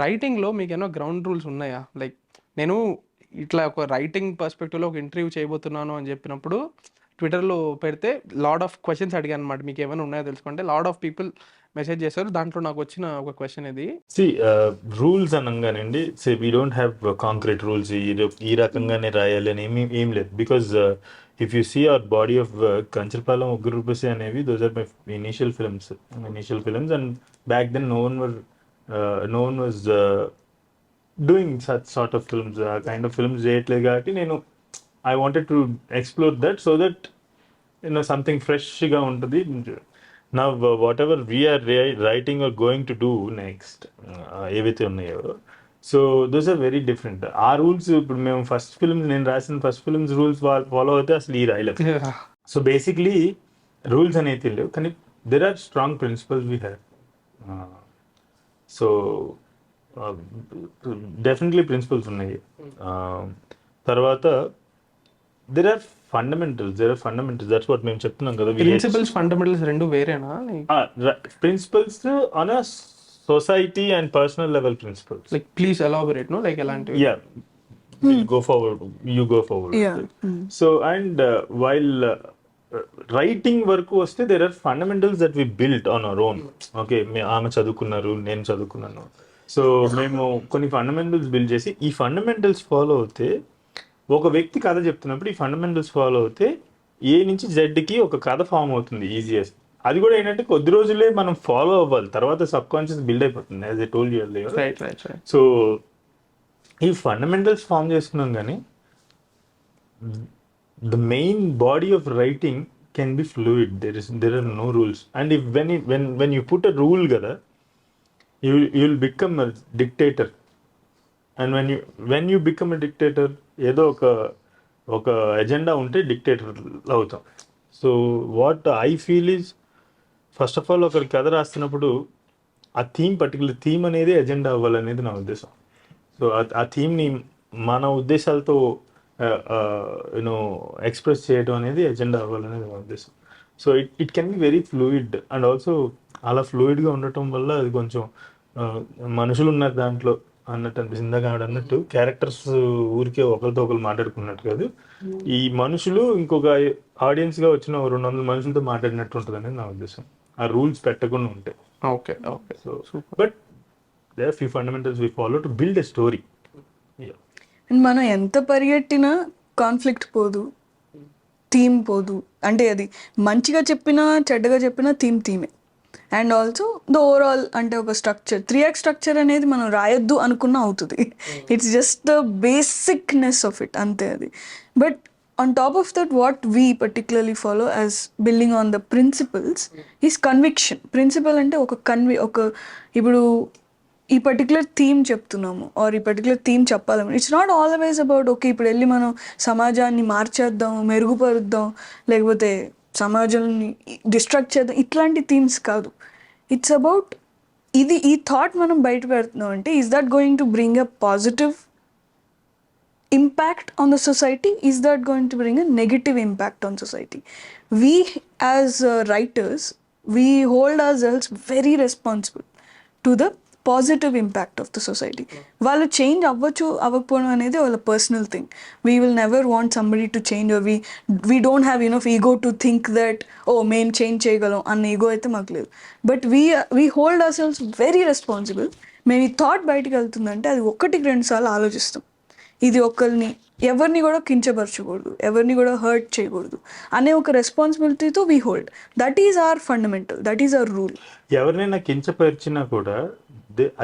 రైటింగ్లో మీకు ఏమో గ్రౌండ్ రూల్స్ ఉన్నాయా? లైక్ నేను ఇట్లా ఒక రైటింగ్ పర్స్పెక్టివ్లో ఒక ఇంటర్వ్యూ చేయబోతున్నాను అని చెప్పినప్పుడు ట్విట్టర్లో పెడితే లాడ్ ఆఫ్ క్వశ్చన్స్ అడిగాను అనమాట, మీకు ఏమైనా ఉన్నాయో తెలుసుకుంటే. లాడ్ ఆఫ్ పీపుల్ మెసేజ్ చేశారు. దాంట్లో నాకు వచ్చిన ఒక క్వశ్చన్ ఇది. రూల్స్ అనగానండి, we don't have concrete rules, ఈ రకంగానే రాయాలి అని ఏం లేదు. Because if you see our body of work, Kancharapalem, Ugraroopasya అనేవి those are my initial films and back then no one was doing such sort of films, kind of films చేయట్లేదు కాబట్టి నేను I wanted to explore that so that something fresh గా ఉంటుంది. Now whatever we are writing or going to do next, ఏవైతే ఉన్నాయో, so those are very different. ఆ rules ఇప్పుడు మేము నేను రాసిన ఫస్ట్ ఫిల్మ్స్ రూల్స్ ఫాలో అయితే అసలు ఈ రాయలేదు. సో బేసిక్లీ రూల్స్ అనేది లేవు, కానీ there are strong principles we have. So definitely principles ఉన్నాయి. తర్వాత there are fundamentals, that's what మేము చెప్తున్నాం కదా. ప్రిన్సిపల్స్ ఫండమెంటల్స్ రెండు వేరేనా? Principles on a society and personal level principles. Like please elaborate, no, like ఎలాంటివి? Yeah, go forward. So and while writing వరకు వస్తే there are fundamentals that we built on our own. Okay, ఆమె చదువుకున్నారు, నేను చదువుకున్నాను, so మేము కొన్ని fundamentals build చేసి ఈ ఫండమెంటల్స్ ఫాలో అవుతే, ఒక వ్యక్తి కథ చెప్తున్నప్పుడు ఈ ఫండమెంటల్స్ ఫాలో అవుతే ఏ నుంచి జెడ్కి ఒక కథ ఫామ్ అవుతుంది ఈజియెస్ట్. అది కూడా ఏంటంటే కొద్ది రోజులే మనం ఫాలో అవ్వాలి, తర్వాత సబ్ కాన్షియస్ బిల్డ్ అయిపోతుంది, as I told you earlier. Right. So ఈ ఫండమెంటల్స్ ఫామ్ చేసుకున్నాం కానీ the main body of writing can be fluid. There are no rules. And if when you put a rule kada, you'll become a dictator. And when you become a dictator, ఏదో ఒక agenda ఉంటే dictator అవుతాం. So what I feel is first of all ఒక కథ రాస్తున్నప్పుడు ఆ particular theme అనేది agenda అవ్వాలనేది నా ఉద్దేశం. సో ఆ థీమ్ని మన ఉద్దేశాలతో యూనో ఎక్స్ప్రెస్ చేయడం అనేది ఎజెండా అవ్వాలనేది నా ఉద్దేశం. So it can be very fluid and also అలా ఫ్లూయిడ్గా ఉండటం వల్ల అది కొంచెం మనుషులు ఉన్నారు దాంట్లో అన్నట్టు అనిపిస్తుంది. ఇందాక ఆవిడ అన్నట్టు క్యారెక్టర్స్ ఊరికే ఒకరితో ఒకరు మాట్లాడుకున్నట్టు కాదు, ఈ మనుషులు ఇంకొక ఆడియన్స్గా వచ్చిన 200 మనుషులతో మాట్లాడినట్టు ఉంటుంది అనేది నా ఉద్దేశం. ఆ రూల్స్ పెట్టకుండా ఉంటాయి. Okay okay. So but they are few fundamentals we follow to build a story. And మనం ఎంత పరిగెట్టినా కాన్ఫ్లిక్ట్ పోదు, థీమ్ పోదు. అంటే అది మంచిగా చెప్పినా చెడ్డగా చెప్పినా థీమే. అండ్ ఆల్సో ద ఓవరాల్ అంటే ఒక స్ట్రక్చర్ 3 యాక్ట్ స్ట్రక్చర్ అనేది మనం రాయొద్దు అనుకున్నా అవుతుంది. It's just the basicness of it, అంతే అది. But on top of that what we particularly follow as building on the principles is conviction. Principle అంటే ఒక ఇప్పుడు ఈ పర్టికులర్ థీమ్ చెప్తున్నాము ఆర్ ఈ పర్టికులర్ థీమ్ చెప్పాలని, it's not always about okay ఇప్పుడు వెళ్ళి మనం సమాజాన్ని మార్చేద్దాం, మెరుగుపరుద్దాం, లేకపోతే సమాజాన్ని డిస్ట్రాక్ట్ చేద్దాం, ఇట్లాంటి థీమ్స్ కాదు. ఇట్స్ అబౌట్ ఈ థాట్ మనం బయట పెడుతున్నాం అంటే is that going to bring a positive impact on the society? Is that going to bring a negative impact on society? We as writers, we hold ourselves very responsible to the positive impact of the society. వాళ్ళు change అవ్వకపోవడం అనేది వాళ్ళ personal thing. We will never want somebody to change or we don't have enough ego to think that మేము change చేయగలం అన్న ego అయితే మాకు లేదు. But we hold ourselves very responsible. మేము ఈ థాట్ బయటకు వెళ్తుందంటే అది 1-2 సార్లు ఆలోచిస్తాం. ఇది ఎవరిని కూడా కించపరచకూడదు, ఎవరిని కూడా హర్ట్ చేయకూడదు అనే ఒక రెస్పాన్సిబిలిటీతో we hold. That is our fundamental, that is our rule. ఎవరినైనా కించపరిచినా కూడా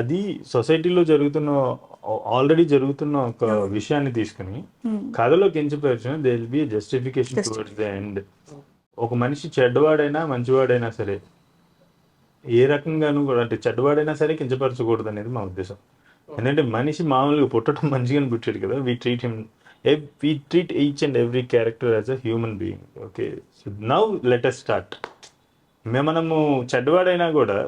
అది సొసైటీలో ఆల్రెడీ జరుగుతున్న ఒక విషయాన్ని తీసుకుని కథలో కించపరిచిన they will be justification towards the end. ఒక మనిషి చెడ్డవాడైనా మంచివాడైనా సరే, ఏ రకంగానూ కూడా, అంటే చెడ్డవాడైనా సరే కించపరచకూడదు అనేది మా ఉద్దేశం. ఎందుకంటే మనిషి మామూలుగా పుట్టడం మంచిగానే పుట్టాడు కదా. We treat each and every character as a human being. Okay, so now let us start. మనము చెడ్డవాడైనా కూడా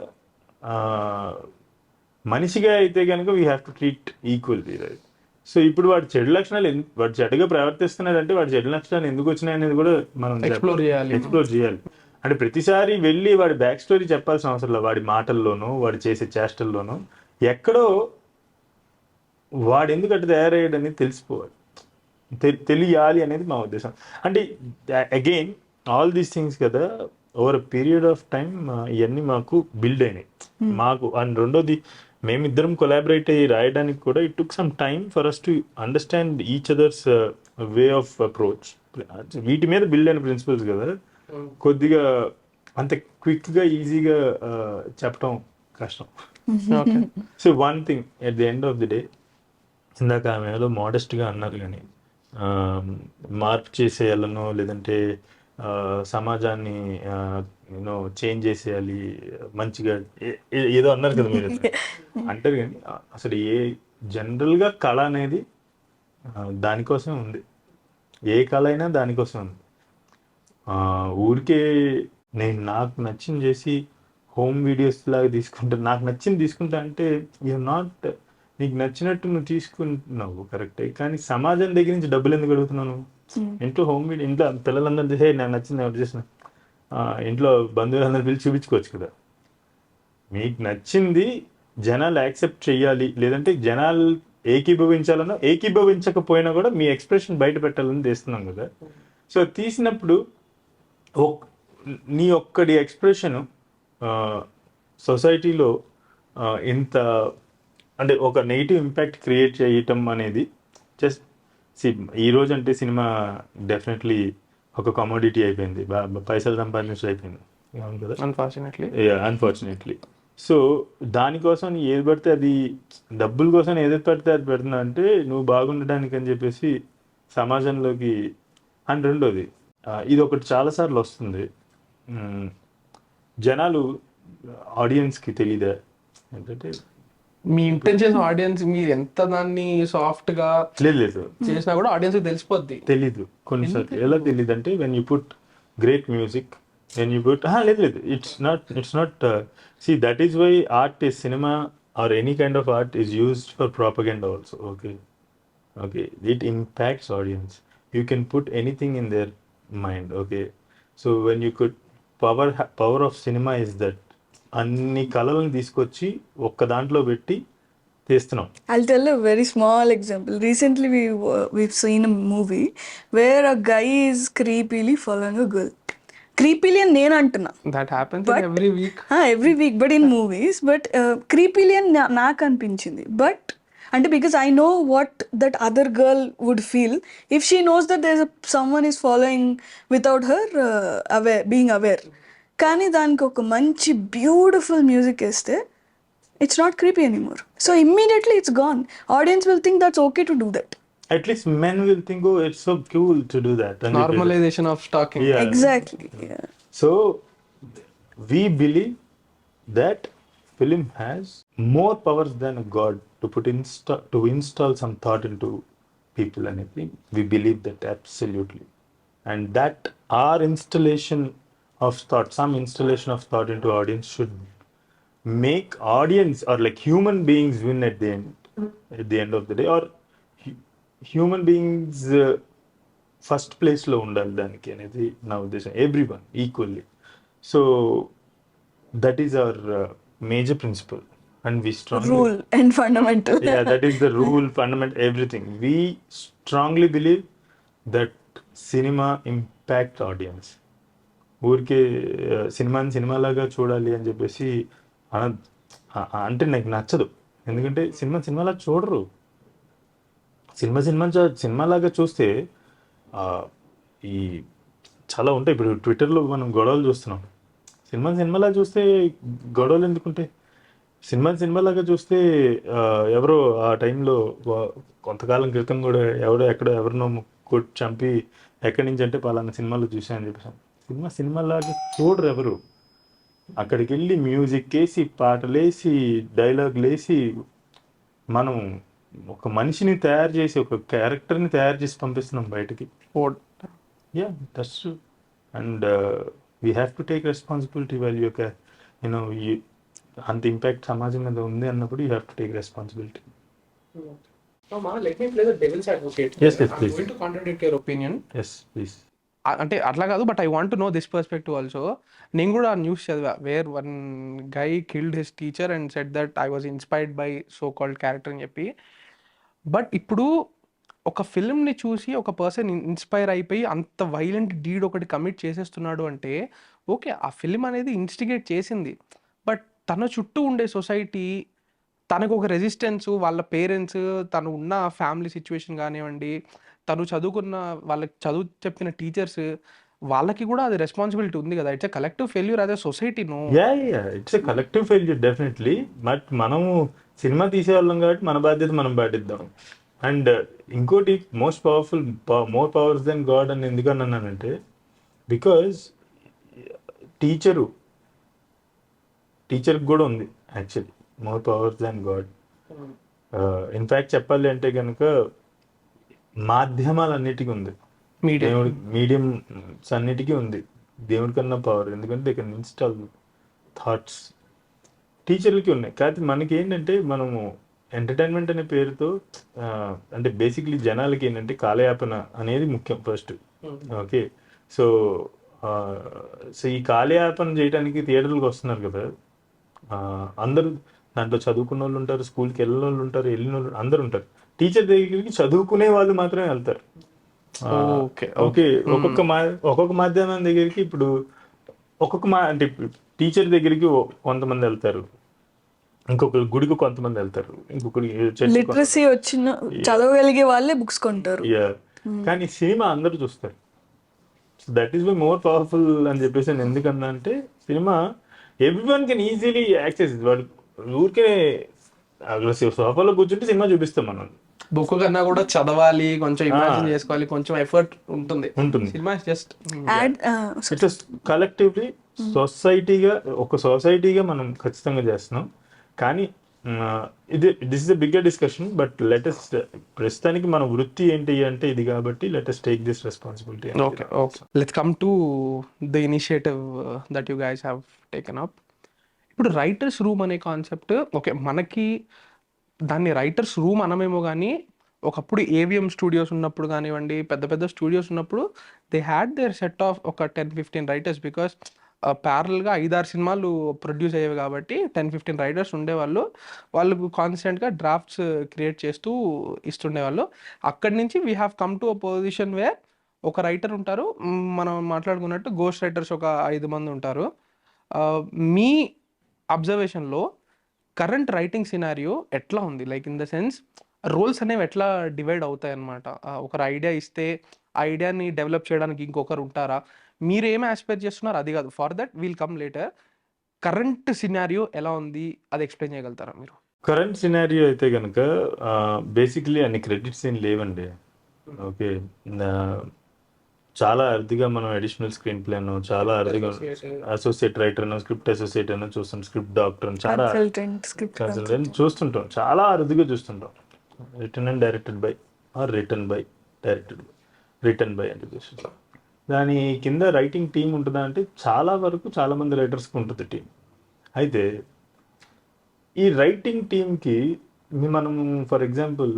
మనిషిగా అయితే కనుక we have to treat equally, right? So ఇప్పుడు వాడి చెడుగా ప్రవర్తిస్తున్నాడంటే వాడి చెడు లక్షణాలు ఎందుకు వచ్చినాయి అనేది కూడా మనం ఎక్స్ప్లోర్ చేయాలి. అంటే ప్రతిసారి వెళ్ళి వాడి బ్యాక్ స్టోరీ చెప్పాల్సిన అవసరం లేదు. వాడి మాటల్లోనూ వాడి చేసే చేష్టల్లోనూ ఎక్కడో వాడు ఎందుకు అటు తయారయ్యాడు అనేది తెలియాలి అనేది మా ఉద్దేశం. అంటే అగైన్ ఆల్ దీస్ థింగ్స్ కదా ఓవర్ పీరియడ్ ఆఫ్ టైం ఇవన్నీ మాకు బిల్డ్ అయినాయి మాకు. అండ్ రెండోది, మేమిద్దరం కొలాబరేట్ అయ్యి రాయడానికి కూడా it took some time for us to understand each other's way of approach. వీటి మీద బిల్డ్ అయిన ప్రిన్సిపల్స్ కదా, కొద్దిగా అంత క్విక్గా ఈజీగా చెప్పడం కష్టం. So one thing at the end of the day, ఇందాక ఆమె ఏదో మోడెస్ట్గా అన్నారు కానీ మార్పు చేసేయాలనో లేదంటే సమాజాన్ని యూనో చేంజ్ చేసేయాలి మంచిగా ఏదో అన్నారు కదా మీరు అంటారు. కానీ అసలు జనరల్గా కళ అనేది దానికోసమే ఉంది. ఏ కళ అయినా దానికోసం ఉంది. ఊరికే నాకు నచ్చింది చేసి హోమ్ వీడియోస్ లాగా నాకు నచ్చింది తీసుకుంటా అంటే నాట్, నీకు నచ్చినట్టు నువ్వు తీసుకుంటున్నావు కరెక్టే, కానీ సమాజం దగ్గర నుంచి డబ్బులు ఎందుకు అడుగుతున్నాను? ఇంట్లో ఇంట్లో పిల్లలందరూ చేసే నాకు నచ్చింది ఎవరు చేసిన ఇంట్లో బంధువులందరూ పిలిచి చూపించుకోవచ్చు కదా. మీకు నచ్చింది జనాలు యాక్సెప్ట్ చెయ్యాలి, లేదంటే జనాలు ఏకీభవించకపోయినా కూడా మీ ఎక్స్ప్రెషన్ బయట పెట్టాలని తీస్తున్నాం కదా. సో తీసినప్పుడు నీ ఒక్కడి ఎక్స్ప్రెషను సొసైటీలో ఇంత అంటే ఒక నెగిటివ్ ఇంపాక్ట్ క్రియేట్ చేయటం అనేది జస్ట్ ఈ రోజు అంటే సినిమా డెఫినెట్లీ ఒక కమోడిటీ అయిపోయింది, పైసలు సంపాదించి అయిపోయింది కదా అన్ఫార్చునేట్లీ. సో దానికోసం ఏది పడితే అది, డబ్బుల కోసం ఏది పడితే అది పెడుతున్నా అంటే నువ్వు బాగుండడానికి అని చెప్పేసి సమాజంలోకి. అండ్ రెండోది ఇది ఒకటి చాలాసార్లు వస్తుంది, మ్, జనాలు ఆడియన్స్కి తెలీదా ఏంటంటే, మీ ఇంటెన్షన్స్ ఆడియన్స్ మీరు ఎంత దాన్ని సాఫ్ట్ గా లేదు లేదు చేసినా కూడా ఆడియన్స్ తెలిసిపోద్ది. తెలీదు కొన్నిసార్లు. ఎలా తెలియదు అంటే when you put great music, when you put లేదు లేదు it's not see that is why art is cinema or any kind of art is used for propaganda also. Okay, it impacts audience. You can put anything in their mind. Okay, so when you could power of cinema is that అన్ని కళలను తీసుకొచ్చి ఒక్క దాంట్లో పెట్టి తీస్తున్నాం. I'll tell a very small example. Recently, we've seen a movie where a guy is creepily following a girl. Creepily అని నేను అంటున్నా, that happens in every week. Every week, but in movies. But creepily అని నాకు అనిపించింది. But అంటే because I know what that other girl would feel if she knows that there someone is following without her being aware. కానీ దానికి ఒక మంచి beautiful music వేస్తే it's not creepy anymore. So immediately it's gone. Audience will think that's okay to do that. At least men will think, oh, it's so cool to do that. And Normalization of stalking. Yeah. Exactly. Yeah. So we believe that film has more powers than a god to to install some thought into people and everything. We believe that absolutely. And that our installation of thought, some installation of thought into audience should make audience or like human beings win at the end of the day, or human beings first place లో ఉండాలి దానికి అనేది నా ఉద్దేశం. Everyone equally. So that is our major principle and we strongly Rule and fundamental. yeah, that is the rule, fundament, everything. We strongly believe that cinema impact audience. ఊరికే సినిమాని సినిమాలాగా చూడాలి అని చెప్పేసి అంటే నాకు నచ్చదు. ఎందుకంటే సినిమాలా చూడరు. సినిమాలాగా చూస్తే ఈ చాలా ఉంటాయి. ఇప్పుడు ట్విట్టర్లో మనం గొడవలు చూస్తున్నాం. సినిమాలాగా చూస్తే గొడవలు ఎందుకుంటాయి? సినిమాలాగా చూస్తే ఎవరో ఆ టైంలో కొంతకాలం క్రితం కూడా ఎవరినో కొట్టి చంపి ఎక్కడి నుంచి అంటే పలానా సినిమాలో చూసాను చెప్పేసాను. సినిమాలాగా చూడరు ఎవరు. అక్కడికి వెళ్ళి మ్యూజిక్ వేసి, పాటలేసి, డైలాగులు వేసి, మనం ఒక మనిషిని తయారు చేసి, ఒక క్యారెక్టర్ని తయారు చేసి పంపిస్తున్నాం బయటకి. Yeah, that's true. And we have to take responsibility well you you know అంత ఇంపాక్ట్ సమాజం మీద ఉంది అన్నప్పుడు you have to take responsibility. Let me play the devil's advocate. Yes, yes, please. I'm going to contradict your opinion. Yes, please. అంటే అట్లా కాదు, but I want to know this perspective also. నేను కూడా news చదివా where one guy killed his teacher and said that I was inspired by so called character అని చెప్పి. But ఇప్పుడు ఒక ఫిల్మ్ని చూసి ఒక పర్సన్ ఇన్స్పైర్ అయిపోయి అంత వైలెంట్ డీడ్ ఒకటి కమిట్ చేసేస్తున్నాడు అంటే ఓకే, ఆ ఫిల్మ్ అనేది ఇన్స్టిగేట్ చేసింది. బట్ తన చుట్టూ ఉండే సొసైటీ, తనకు ఒక రెసిస్టెన్స్, వాళ్ళ పేరెంట్స్, తను ఉన్న ఫ్యామిలీ సిచ్యువేషన్ కానివ్వండి, తను చదువుకున్న వాళ్ళకి చదువు చెప్పిన టీచర్స్, వాళ్ళకి కూడా అది రెస్పాన్సిబిలిటీ ఉంది కదా. It's a collective failure as a society. No, it's a collective failure definitely. But మనము సినిమా తీసేవాళ్ళం కాబట్టి మన బాధ్యత మనం పాటిద్దాం. అండ్ ఇంకోటి మోర్ పవర్స్ దెన్ గాడ్ అని ఎందుకు అన్నానంటే, బికాజ్ టీచర్కి కూడా ఉంది actually more powers then God. In fact చెప్పాలి అంటే కనుక మాధ్యమాలన్నిటికీ ఉంది, మీడియంస్ అన్నిటికీ ఉంది దేవుడి కన్నా పవర్. ఎందుకంటే దే కెన్ ఇన్స్టాల్ థాట్స్. టీచర్లకి ఉన్నాయి. కాకపోతే మనకి ఏంటంటే మనము ఎంటర్టైన్మెంట్ అనే పేరుతో అంటే బేసిక్లీ జనాలకి ఏంటంటే కాలయాపన అనేది ముఖ్యం ఫస్ట్. ఓకే, సో ఈ కాలయాపన చేయడానికి థియేటర్లకు వస్తున్నారు కదా అందరూ. దాంట్లో చదువుకున్న వాళ్ళు ఉంటారు, స్కూల్కి వెళ్ళిన వాళ్ళు ఉంటారు, వెళ్ళిన వాళ్ళు అందరు ఉంటారు. టీచర్ దగ్గరికి చదువుకునే వాళ్ళు మాత్రమే వెళ్తారు. ఓకే, ఒక్కొక్క మాధ్యమం దగ్గరికి ఇప్పుడు అంటే టీచర్ దగ్గరికి కొంతమంది వెళ్తారు, ఇంకొక గుడికి కొంతమంది వెళ్తారు, ఇంకొకటి లిటరసీ వచ్చిన చదవగలిగే వాళ్ళే బుక్స్ కొంటారు. కానీ సినిమా అందరూ చూస్తారు. దట్ ఈస్ మోర్ పవర్ఫుల్ అని చెప్పేసి నేను ఎందుకన్నా అంటే, cinema everyone can easily access. వాడు ఊరికే అక్కడ సోఫాలో కూర్చుంటే సినిమా చూపిస్తాం మనం. బుక్ కన్నా కూడా చదవాలి, కొంచెం ఇమాజిన్ చేసుకోవాలి, కొంచెం ఎఫర్ట్ ఉంటుంది. సినిమా జస్ట్ ఇట్స్ కలెక్టివ్లీ సొసైటీగా, ఒక సొసైటీగా మనం ఖచ్చితంగా చేస్తున్నాం. కానీ this is the bigger discussion. But latest ప్రస్తుతానికి మన వృత్తి ఏంటి అంటే ఇది, కాబట్టి latest take this responsibility. Okay, let's come to the initiative that you guys have taken up. ఇప్పుడు రైటర్స్ రూమ్ అనే కాన్సెప్ట్, ఓకే మనకి దాన్ని రైటర్స్ రూమ్ అనమేమో కానీ, ఒకప్పుడు ఏవిఎం స్టూడియోస్ ఉన్నప్పుడు కానివ్వండి, పెద్ద పెద్ద స్టూడియోస్ ఉన్నప్పుడు they had their set of ఒక 10-15 రైటర్స్. బికాస్ ప్యారల్గా 5-6 సినిమాలు ప్రొడ్యూస్ అయ్యేవి కాబట్టి 10-15 రైటర్స్ ఉండేవాళ్ళు. వాళ్ళు కాన్స్టెంట్గా డ్రాఫ్ట్స్ క్రియేట్ చేస్తూ ఇస్తుండేవాళ్ళు. అక్కడి నుంచి we have come to a position where ఒక రైటర్ ఉంటారు, మనం మాట్లాడుకున్నట్టు గోస్ట్ రైటర్స్ ఒక 5 మంది ఉంటారు. మీ అబ్జర్వేషన్లో కరెంట్ రైటింగ్ సినారియో ఎట్లా ఉంది? Like in the sense roles అనేవి ఎట్లా డివైడ్ అవుతాయి అన్నమాట. ఒకరు ఐడియా ఇస్తే ఆ ఐడియాని డెవలప్ చేయడానికి ఇంకొకరు ఉంటారా? మీరు ఏమి ఆస్పైర్ చేస్తున్నారు అది కాదు, for that we'll come later. Current scenario ఎలా ఉంది అది ఎక్స్ప్లెయిన్ చేయగలుగుతారా మీరు? కరెంట్ సినారియో అయితే కనుక బేసిక్లీ అన్ని క్రెడిట్స్ ఏం లేవండి. ఓకే, చాలా అరుదుగా మనం అడిషనల్ స్క్రీన్ ప్లే అను, చాలా అరుదుగా అసోసియేట్ రైటర్ అను, స్క్రిప్ట్ అసోసియేట్ అని చూస్తాం, స్క్రిప్ట్ డాక్టర్ అని, చాలా కన్సల్టెంట్ చూస్తుంటాం, చాలా అరుదుగా చూస్తుంటాం. Written and directed by or written by directed by, written by అంటే చూస్తాం. దాని కింద రైటింగ్ టీం ఉంటుందా అంటే చాలా వరకు చాలా మంది రైటర్స్కి ఉంటుంది టీం. అయితే ఈ రైటింగ్ టీంకి మనం ఫర్ ఎగ్జాంపుల్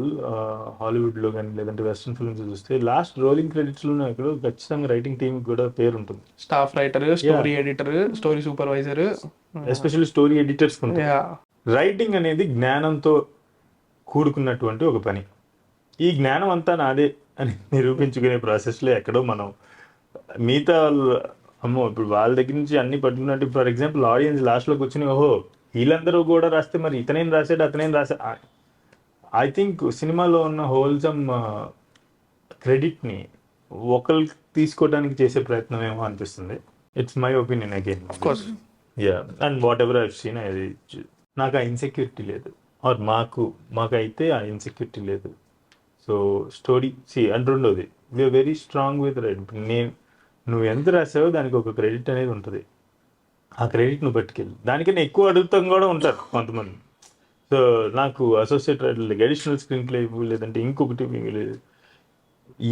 హాలీవుడ్లో కానీ లేదంటే వెస్ట్రన్ ఫిల్మ్స్ చూస్తే లాస్ట్ రోలింగ్ క్రెడిట్స్లోనే ఇక్కడ ఖచ్చితంగా రైటింగ్ టీంకి కూడా పేరు ఉంటుంది. Staff writer, story editor, story supervisor, especially story editors ఉంటుంది. రైటింగ్ అనేది జ్ఞానంతో కూడుకున్నటువంటి ఒక పని. ఈ జ్ఞానం అంతా నాదే అని నిరూపించుకునే ప్రాసెస్లో ఎక్కడో మనం మిగతా వాళ్ళు అమ్మో ఇప్పుడు వాళ్ళ దగ్గర నుంచి అన్ని పట్టుకున్నట్టు, ఫర్ ఎగ్జాంపుల్ ఆడియన్స్ లాస్ట్లో కూర్చుని ఓహో వీళ్ళందరూ కూడా రాస్తే మరి ఇతనేం రాశాడు అతనేం రాశా. ఐ థింక్ సినిమాలో ఉన్న హోల్సమ్ క్రెడిట్ని ఒకరికి తీసుకోవడానికి చేసే ప్రయత్నం ఏమో అనిపిస్తుంది. It's my opinion again. And what ever I've seen, అది నాకు ఆ ఇన్సెక్యూరిటీ లేదు, ఆర్ మాకైతే ఆ ఇన్సెక్యూరిటీ లేదు. సో స్టోరీ అండ్ రెండోది we are very strong with right. నువ్వు ఎంత రాసావో దానికి ఒక క్రెడిట్ అనేది ఉంటుంది. ఆ క్రెడిట్ నువ్వు పట్టుకెళ్ళి దానికన్నా ఎక్కువ అడుగుతాం కూడా ఉంటారు కొంతమంది. సో నాకు associate writer additional screenplay లేదంటే ఇంకొకటి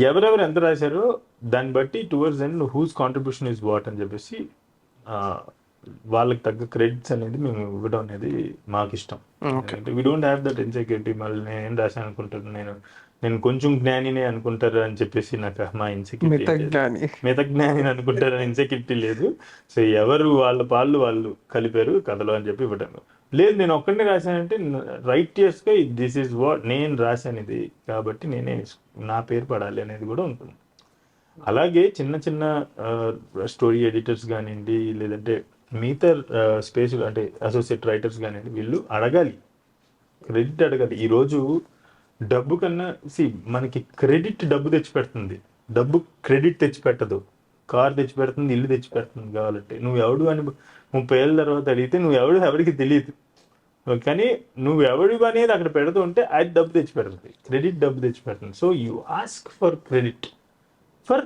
ఎవరెవరు ఎంత రాశారో దాన్ని బట్టి towards and whose contribution is what అని చెప్పేసి వాళ్ళకి తగ్గ క్రెడిట్స్ అనేది మేము ఇవ్వడం అనేది మాకు ఇష్టం. We don't have that insecurity. మళ్ళీ నేను ఏం రాశాను అనుకుంటాను, నేను కొంచెం జ్ఞానినే అనుకుంటారు అని చెప్పేసి నాకు మా ఇన్సెక్యూరిటీ, మిత జ్ఞాని అనుకుంటారని ఇన్సెక్యూరిటీ లేదు. సో ఎవరు వాళ్ళు కలిపారు కథలో అని చెప్పి ఇవ్వడం లేదు. నేను ఒక్కడినే రాశానంటే రైట్ చేసుగా దిస్ ఈజ్ వాట్ నేను రాశాను ఇది కాబట్టి నేనే నా పేరు పడాలి అనేది కూడా ఉంటుంది. అలాగే చిన్న చిన్న స్టోరీ ఎడిటర్స్ కానివ్వండి లేదంటే మిగతా స్పేస్ అంటే అసోసియేట్ రైటర్స్ కానివ్వండి, వీళ్ళు అడగాలి, క్రెడిట్ అడగాలి. ఈరోజు డబ్బు కన్నా మనకి క్రెడిట్ డబ్బు తెచ్చిపెడుతుంది, డబ్బు క్రెడిట్ తెచ్చిపెట్టదు. కార్ తెచ్చిపెడుతుంది, ఇల్లు తెచ్చిపెడుతుంది. కావాలంటే నువ్వు ఎవడు అని 30 ఏళ్ళ తర్వాత అడిగితే నువ్వు ఎవరికి తెలియదు, కానీ నువ్వు ఎవడు అనేది అక్కడ పెడుతూ ఉంటే అది డబ్బు తెచ్చిపెడుతుంది, క్రెడిట్ డబ్బు తెచ్చిపెడుతుంది. So you ask for credit, for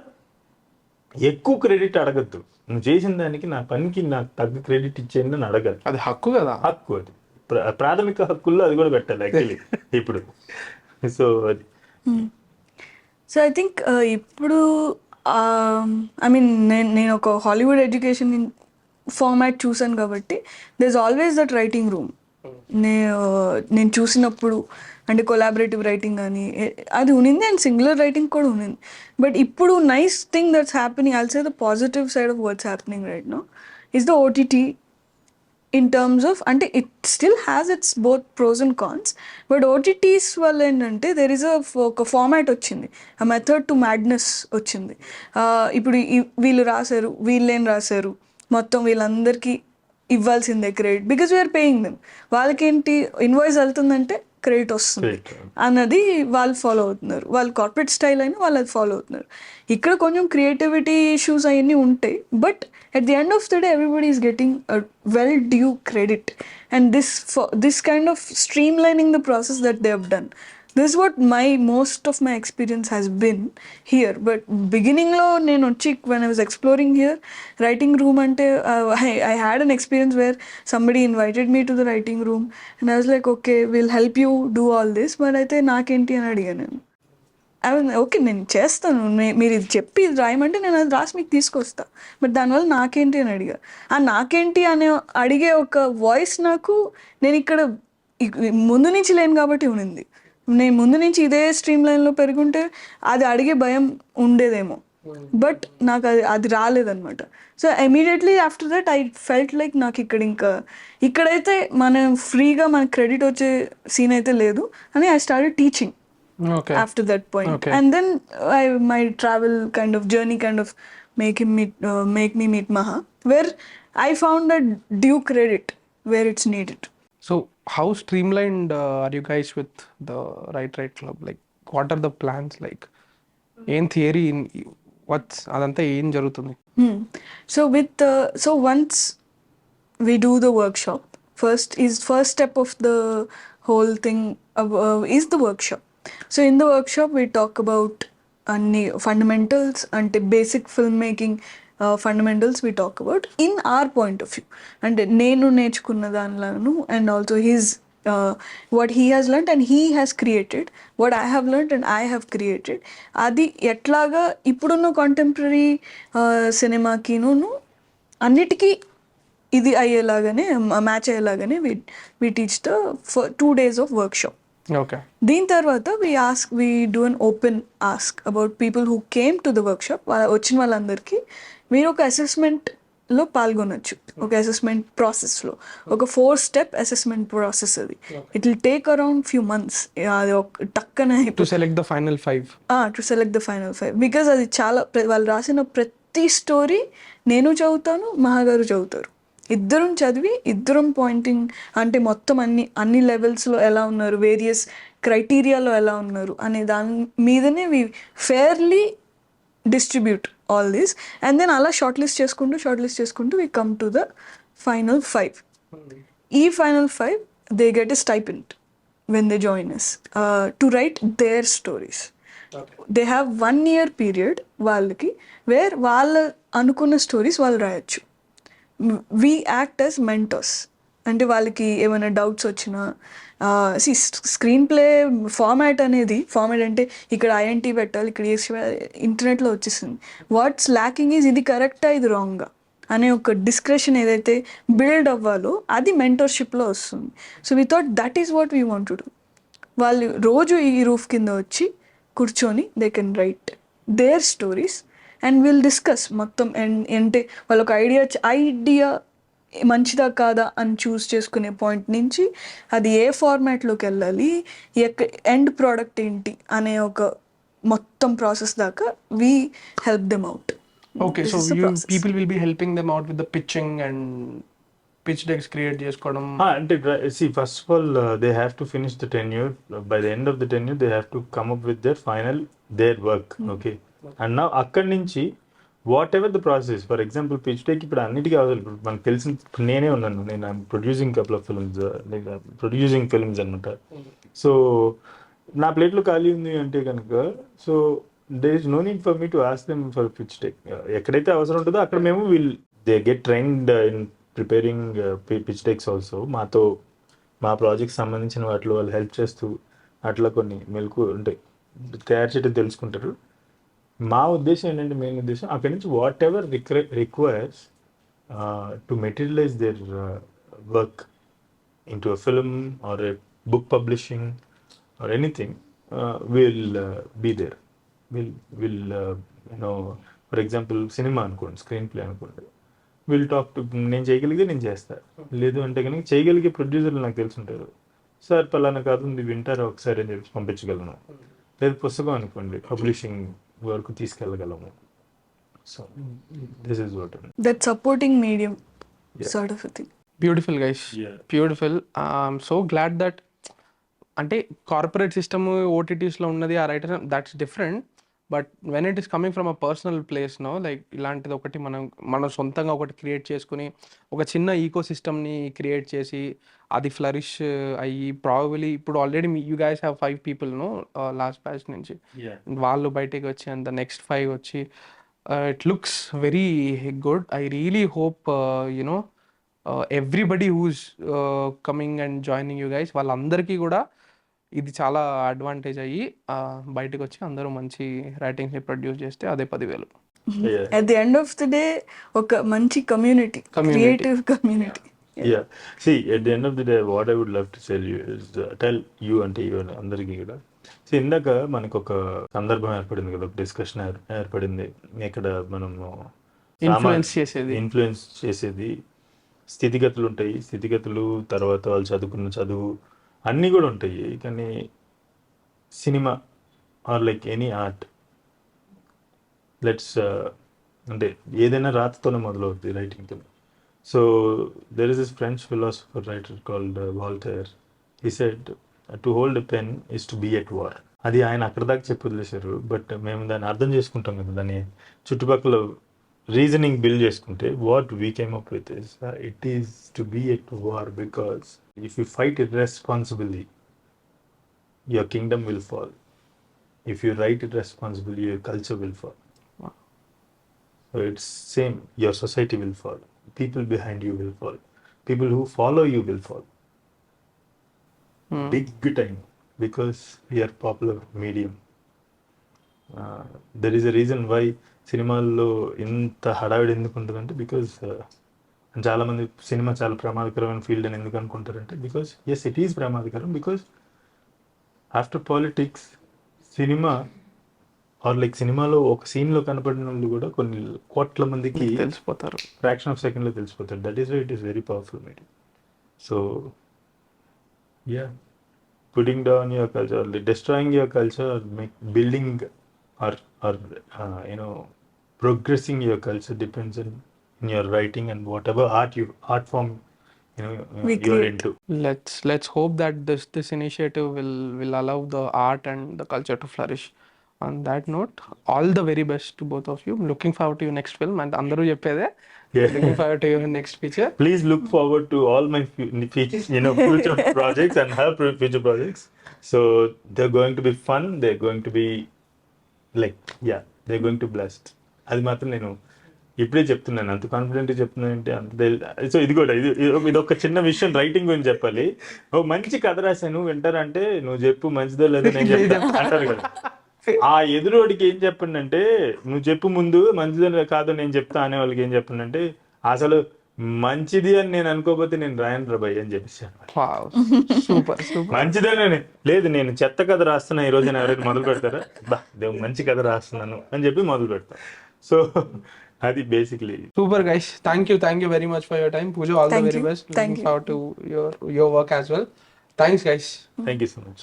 ఎక్కువ క్రెడిట్ అడగద్దు. నువ్వు చేసిన దానికి నా పనికి నాకు తగ్గ క్రెడిట్ ఇచ్చేయండి అని అడగాలి. అది హక్కు కదా, హక్కు. అది ప్రాథమిక హక్కుల్లో అది కూడా పెట్టాలి యాక్చువల్లీ ఇప్పుడు. సో అది ఐ థింక్ ఇప్పుడు ఐ మీన్ నేను ఒక హాలీవుడ్ ఎడ్యుకేషన్ ఫార్మాట్ చూసాను కాబట్టి there is always that writing room. నేను చూసినప్పుడు అంటే కొలాబరేటివ్ రైటింగ్ కానీ అది ఉన్నింది అండ్ సింగులర్ రైటింగ్ కూడా ఉన్నింది. బట్ ఇప్పుడు nice thing that's happening, I'll say the positive side of what's happening right now is the OTT. In terms of అంటే it still has it's both pros and cons, but OTTs వల్ల ఏంటంటే there is ఒక format వచ్చింది, ఆ method to madness వచ్చింది. ఇప్పుడు వీళ్ళు రాశారు, వీళ్ళేం రాశారు, మొత్తం వీళ్ళందరికీ ఇవ్వాల్సిందే credit because we're paying them. వాళ్ళకేంటి ఇన్వాయిస్ వెళ్తుందంటే క్రెడిట్ వస్తుంది అన్నది వాళ్ళు ఫాలో అవుతున్నారు. వాళ్ళు కార్పొరేట్ స్టైల్ అయినా వాళ్ళు అది ఫాలో అవుతున్నారు. ఇక్కడ కొంచెం క్రియేటివిటీ ఇష్యూస్ అవన్నీ ఉంటాయి, but at the end of the day everybody is getting a well due credit, and this kind of streamlining the process that they have done, this is what most of my experience has been here. But beginning lo nenu వచ్చి when I was exploring here writing room ante I had an experience where somebody invited me to the writing room and I was like, okay, we'll help you do all this, but అయితే నాకేంటి అని అడిగాను నేను. Okay నేను చేస్తాను, మీరు ఇది చెప్పి ఇది రాయమంటే నేను అది రాసి మీకు తీసుకొస్తా, బట్ దానివల్ల నాకేంటి అని అడిగా. ఆ నాకేంటి అనే అడిగే ఒక వాయిస్ నాకు నేను ఇక్కడ ముందు నుంచి లేను కాబట్టి ఉన్నింది. నేను ముందు నుంచి ఇదే స్ట్రీమ్ లైన్లో పెరుగుంటే అది అడిగే భయం ఉండేదేమో, బట్ నాకు అది రాలేదన్నమాట. So immediately after that I felt like నాకు ఇక్కడైతే మనం ఫ్రీగా మనకు క్రెడిట్ వచ్చే సీన్ అయితే లేదు అని I started teaching after that point. And then my travel kind of journey kind of make me meet Maha, where I found that due credit where it's needed. So how streamlined are you guys with the Right Club? Like what are the plans? Like in theory, what's adanta em jarugutundi? So once we do the workshop, first step of the whole thing is the workshop. So in the workshop we talk about fundamentals and basic filmmaking fundamentals we talk about in our point of view, and nenu నేర్చుకున్న దానిలోను and also his what he has learned and he has created, what I have learned and I have created, అది ఎట్లాగా ఇప్పుడున్న contemporary సినిమాకిను అన్నిటికీ ఇది అయ్యేలాగానే match అయ్యేలాగానే we teach the 2 days of workshop. Okay. దీని తర్వాత we do an open ask about people who came to the workshop. వచ్చిన వాళ్ళందరికీ మీరు ఒక అసెస్మెంట్లో పాల్గొనొచ్చు, ఒక అసెస్మెంట్ ప్రాసెస్లో, ఒక 4-step అసెస్మెంట్ ప్రాసెస్ అది. It will take around few months. అది టక్కన to select the final 5 because అది చాలా వాళ్ళు రాసిన ప్రతి స్టోరీ నేను చదువుతాను, మహాగారు చదువుతారు, ఇద్దరం చదివి ఇద్దరం పాయింటింగ్ అంటే మొత్తం అన్ని లెవెల్స్లో ఎలా ఉన్నారు, వేరియస్ క్రైటీరియాలో ఎలా ఉన్నారు అనే దాని మీదనే we fairly distribute all these, and then అలా షార్ట్ లిస్ట్ చేసుకుంటూ we come to the final 5. ఈ final 5 they get a stipend when they join us to write their stories. They have 1 year period వాళ్ళకి wear వాళ్ళ అనుకున్న stories వాళ్ళు రాయొచ్చు. we act as mentors, అంటే వాళ్ళకి ఏమైనా డౌట్స్ వచ్చినా స్క్రీన్ ప్లే ఫార్మాట్ అంటే ఇక్కడ ఐఎన్టీ పెట్టాలి, ఇక్కడ ఇంటర్నెట్లో వచ్చేసింది. వాట్స్ ల్యాకింగ్ ఈజ్ ఇది కరెక్టా ఇది రాంగా అనే ఒక డిస్కషన్ ఏదైతే బిల్డ్ అవ్వాలో అది మెంటర్షిప్లో వస్తుంది. So we thought that is what we want to do. వాళ్ళు రోజు ఈ రూఫ్ కింద వచ్చి కూర్చొని they can write their stories and will discuss మొత్తం. అంటే వాళ్ళొక ఐడియా మంచిదా కాదా అని చూస్ చేసుకునే పాయింట్ నుంచి అది ఏ ఫార్మాట్లోకి వెళ్ళాలి, ఎండ్ ప్రోడక్ట్ ఏంటి అనే ఒక మొత్తం ప్రాసెస్ దాకా we help them out. Okay, so people will be helping them out with the pitching and pitch decks create చేసుకోవడం. అంటే see, first of all they have to finish the tenure. By the end of the tenure they have to come up with their work. Okay, and now అక్కడి నుంచి what ever the process, for example pitch deck ఇప్పుడు అన్నిటికీ అవసరం. ఇప్పుడు మనకు తెలిసిన నేనే ఉన్నాను, నేను ప్రొడ్యూసింగ్ కపుల్ ఆఫ్ ఫిల్మ్స్ అనమాట. సో నా ప్లేట్లో ఖాళీ ఉంది అంటే కనుక so there is no need for me to ask them for pitch deck. ఎక్కడైతే అవసరం ఉంటుందో అక్కడ మేము they get trained in preparing pitch decks also. మా ప్రాజెక్ట్ సంబంధించిన వాటిలో వాళ్ళు హెల్ప్ చేస్తూ అట్లా కొన్ని మెలకు ఉంటాయి తయారు చేయడం తెలుసుకుంటారు. మా ఉద్దేశం ఏంటంటే మెయిన్ ఉద్దేశం అక్కడి నుంచి whatever requires to materialise their work into a film or a book publishing or anything will be there. will for example cinema అనుకోండి, స్క్రీన్ ప్లే అనుకోండి, విల్ టాక్ టు నేను చేయగలిగితే నేను చేస్తాను, లేదు అంటే కనుక చేయగలిగే ప్రొడ్యూసర్లు నాకు తెలిసి ఉంటారు, సార్ పలానా కాదు ఉంది వింటారా ఒకసారి అని చెప్పి పంపించగలను. లేదు పుస్తకం అనుకోండి పబ్లిషింగ్ వరకు తీసుకెళ్ళగలము. So this is what that supporting medium sort of a thing. Beautiful guys, beautiful. I'm so glad that అంటే కార్పొరేట్ సిస్టమ్ ఓటీటీస్లో ఉన్నది ఆ writer that's different. But when it is coming from a personal place no, like ఇలాంటిది ఒకటి మనం సొంతంగా ఒకటి create చేసుకుని ఒక చిన్న ఈకో సిస్టమ్ని క్రియేట్ చేసి అది ఫ్లరిష్ అయ్యి ప్రాబబ్లీ ఇప్పుడు already you guys have 5 people no last batch నుంచి, వాళ్ళు బయటికి వచ్చి అండ్ ద నెక్స్ట్ 5 వచ్చి it looks very good. I really hope you know everybody who's coming and joining you guys వాళ్ళందరికీ కూడా ఇది చాలా అడ్వాంటేజ్ అయ్యి బయటకు వచ్చి అందరూ మంచి రైటింగ్స్ని ప్రొడ్యూస్ చేస్తే అదే 10,000. At the end of the day ఒక మంచి community, creative community. Yeah. See, at the end of the day, what I would love to tell you is, tell you అంటే you అందరికీ కూడా. See, ఇందాక మనకు ఒక సందర్భం ఏర్పడింది కదా, ఒక డిస్కషన్ ఏర్పడింది ఇక్కడ. మనము ఇన్ఫ్లుయెన్స్ చేసేది స్థితిగతులు ఉంటాయి, స్థితిగతులు తర్వాత వాళ్ళు చదువుకున్న చదువు అన్నీ కూడా ఉంటాయి. కానీ cinema or like any art, let's అంటే ఏదైనా రాతతోనే మొదలవుతుంది రైటింగ్తో. So there is this French philosopher writer called Voltaire. He said, to hold a pen is to be at war. అది ఆయన అక్కడ దాకా చెప్పి వదిలేశారు. బట్ మేము దాన్ని అర్థం చేసుకుంటాం కదా, దాన్ని చుట్టుపక్కల రీజనింగ్ బిల్డ్ చేసుకుంటే what we came up with is it is to be at war, because if you fight irresponsibly, your kingdom will fall. If you write irresponsibly, your culture will fall. So it's same, your society will fall. People behind you will fall. People who follow you will fall. Big time, because we are popular medium. There is a reason why సినిమాల్లో ఇంత హడావిడి ఎందుకు ఉంటుందంటే, because చాలామంది cinema చాలా ప్రమాదకరమైన field అని ఎందుకు అనుకుంటారంటే, బికాజ్ ఎస్ ఇట్ ఈస్ ప్రమాదకరం, because after politics cinema or like సినిమాలో ఒక సీన్లో కనపడిన వాళ్ళు కూడా కొన్ని కోట్ల మందికి తెలిసిపోతారు, ఫ్రాక్షన్ ఆఫ్ సెకండ్లో తెలిసిపోతారు. That is why it is very powerful medium. So yeah, putting down your culture, destroying your culture, building or you know, progressing your culture depends in your writing and whatever art form you know you're into. Let's hope that this initiative will allow the art and the culture to flourish. On that note, all the very best to both of you. Looking forward to your next film, and andaru cheppede, looking forward to your next feature. Please look forward to all my future projects and her future projects. So they're going to be fun, they're going to be like, yeah, they're going to blast. అది మాత్రం నేను ఇప్పుడే చెప్తున్నాను, అంత కాన్ఫిడెంట్గా చెప్తున్నానంటే అంత. So ఇది కూడా ఇది ఒక చిన్న విషయం రైటింగ్ గురించి చెప్పాలి. ఓ మంచి కథ రాశాను వింటారంటే, నువ్వు చెప్పు మంచిదో లేదో నేను చెప్తాను అంటారు కదా. ఆ ఎదురోడికి ఏం చెప్పండి, నువ్వు చెప్పు ముందు, మంచిదో కాదో నేను చెప్తా అనే వాళ్ళకి ఏం చెప్పండి, అసలు మంచిది అని నేను అనుకోకపోతే నేను రాయను రాబాయ్ అని చెప్పేసాను. మంచిదేనే లేదు, నేను చెత్త కథ రాస్తున్నా ఈ రోజు ఎవరైనా మొదలు పెడతారా, దేవు మంచి కథ రాస్తున్నాను అని చెప్పి మొదలు పెడతాను. సో అది basically. Super guys, thank you very much for your time. Pooja, all the very best. Looking forward to your work as well. Thanks guys. Thank you so much.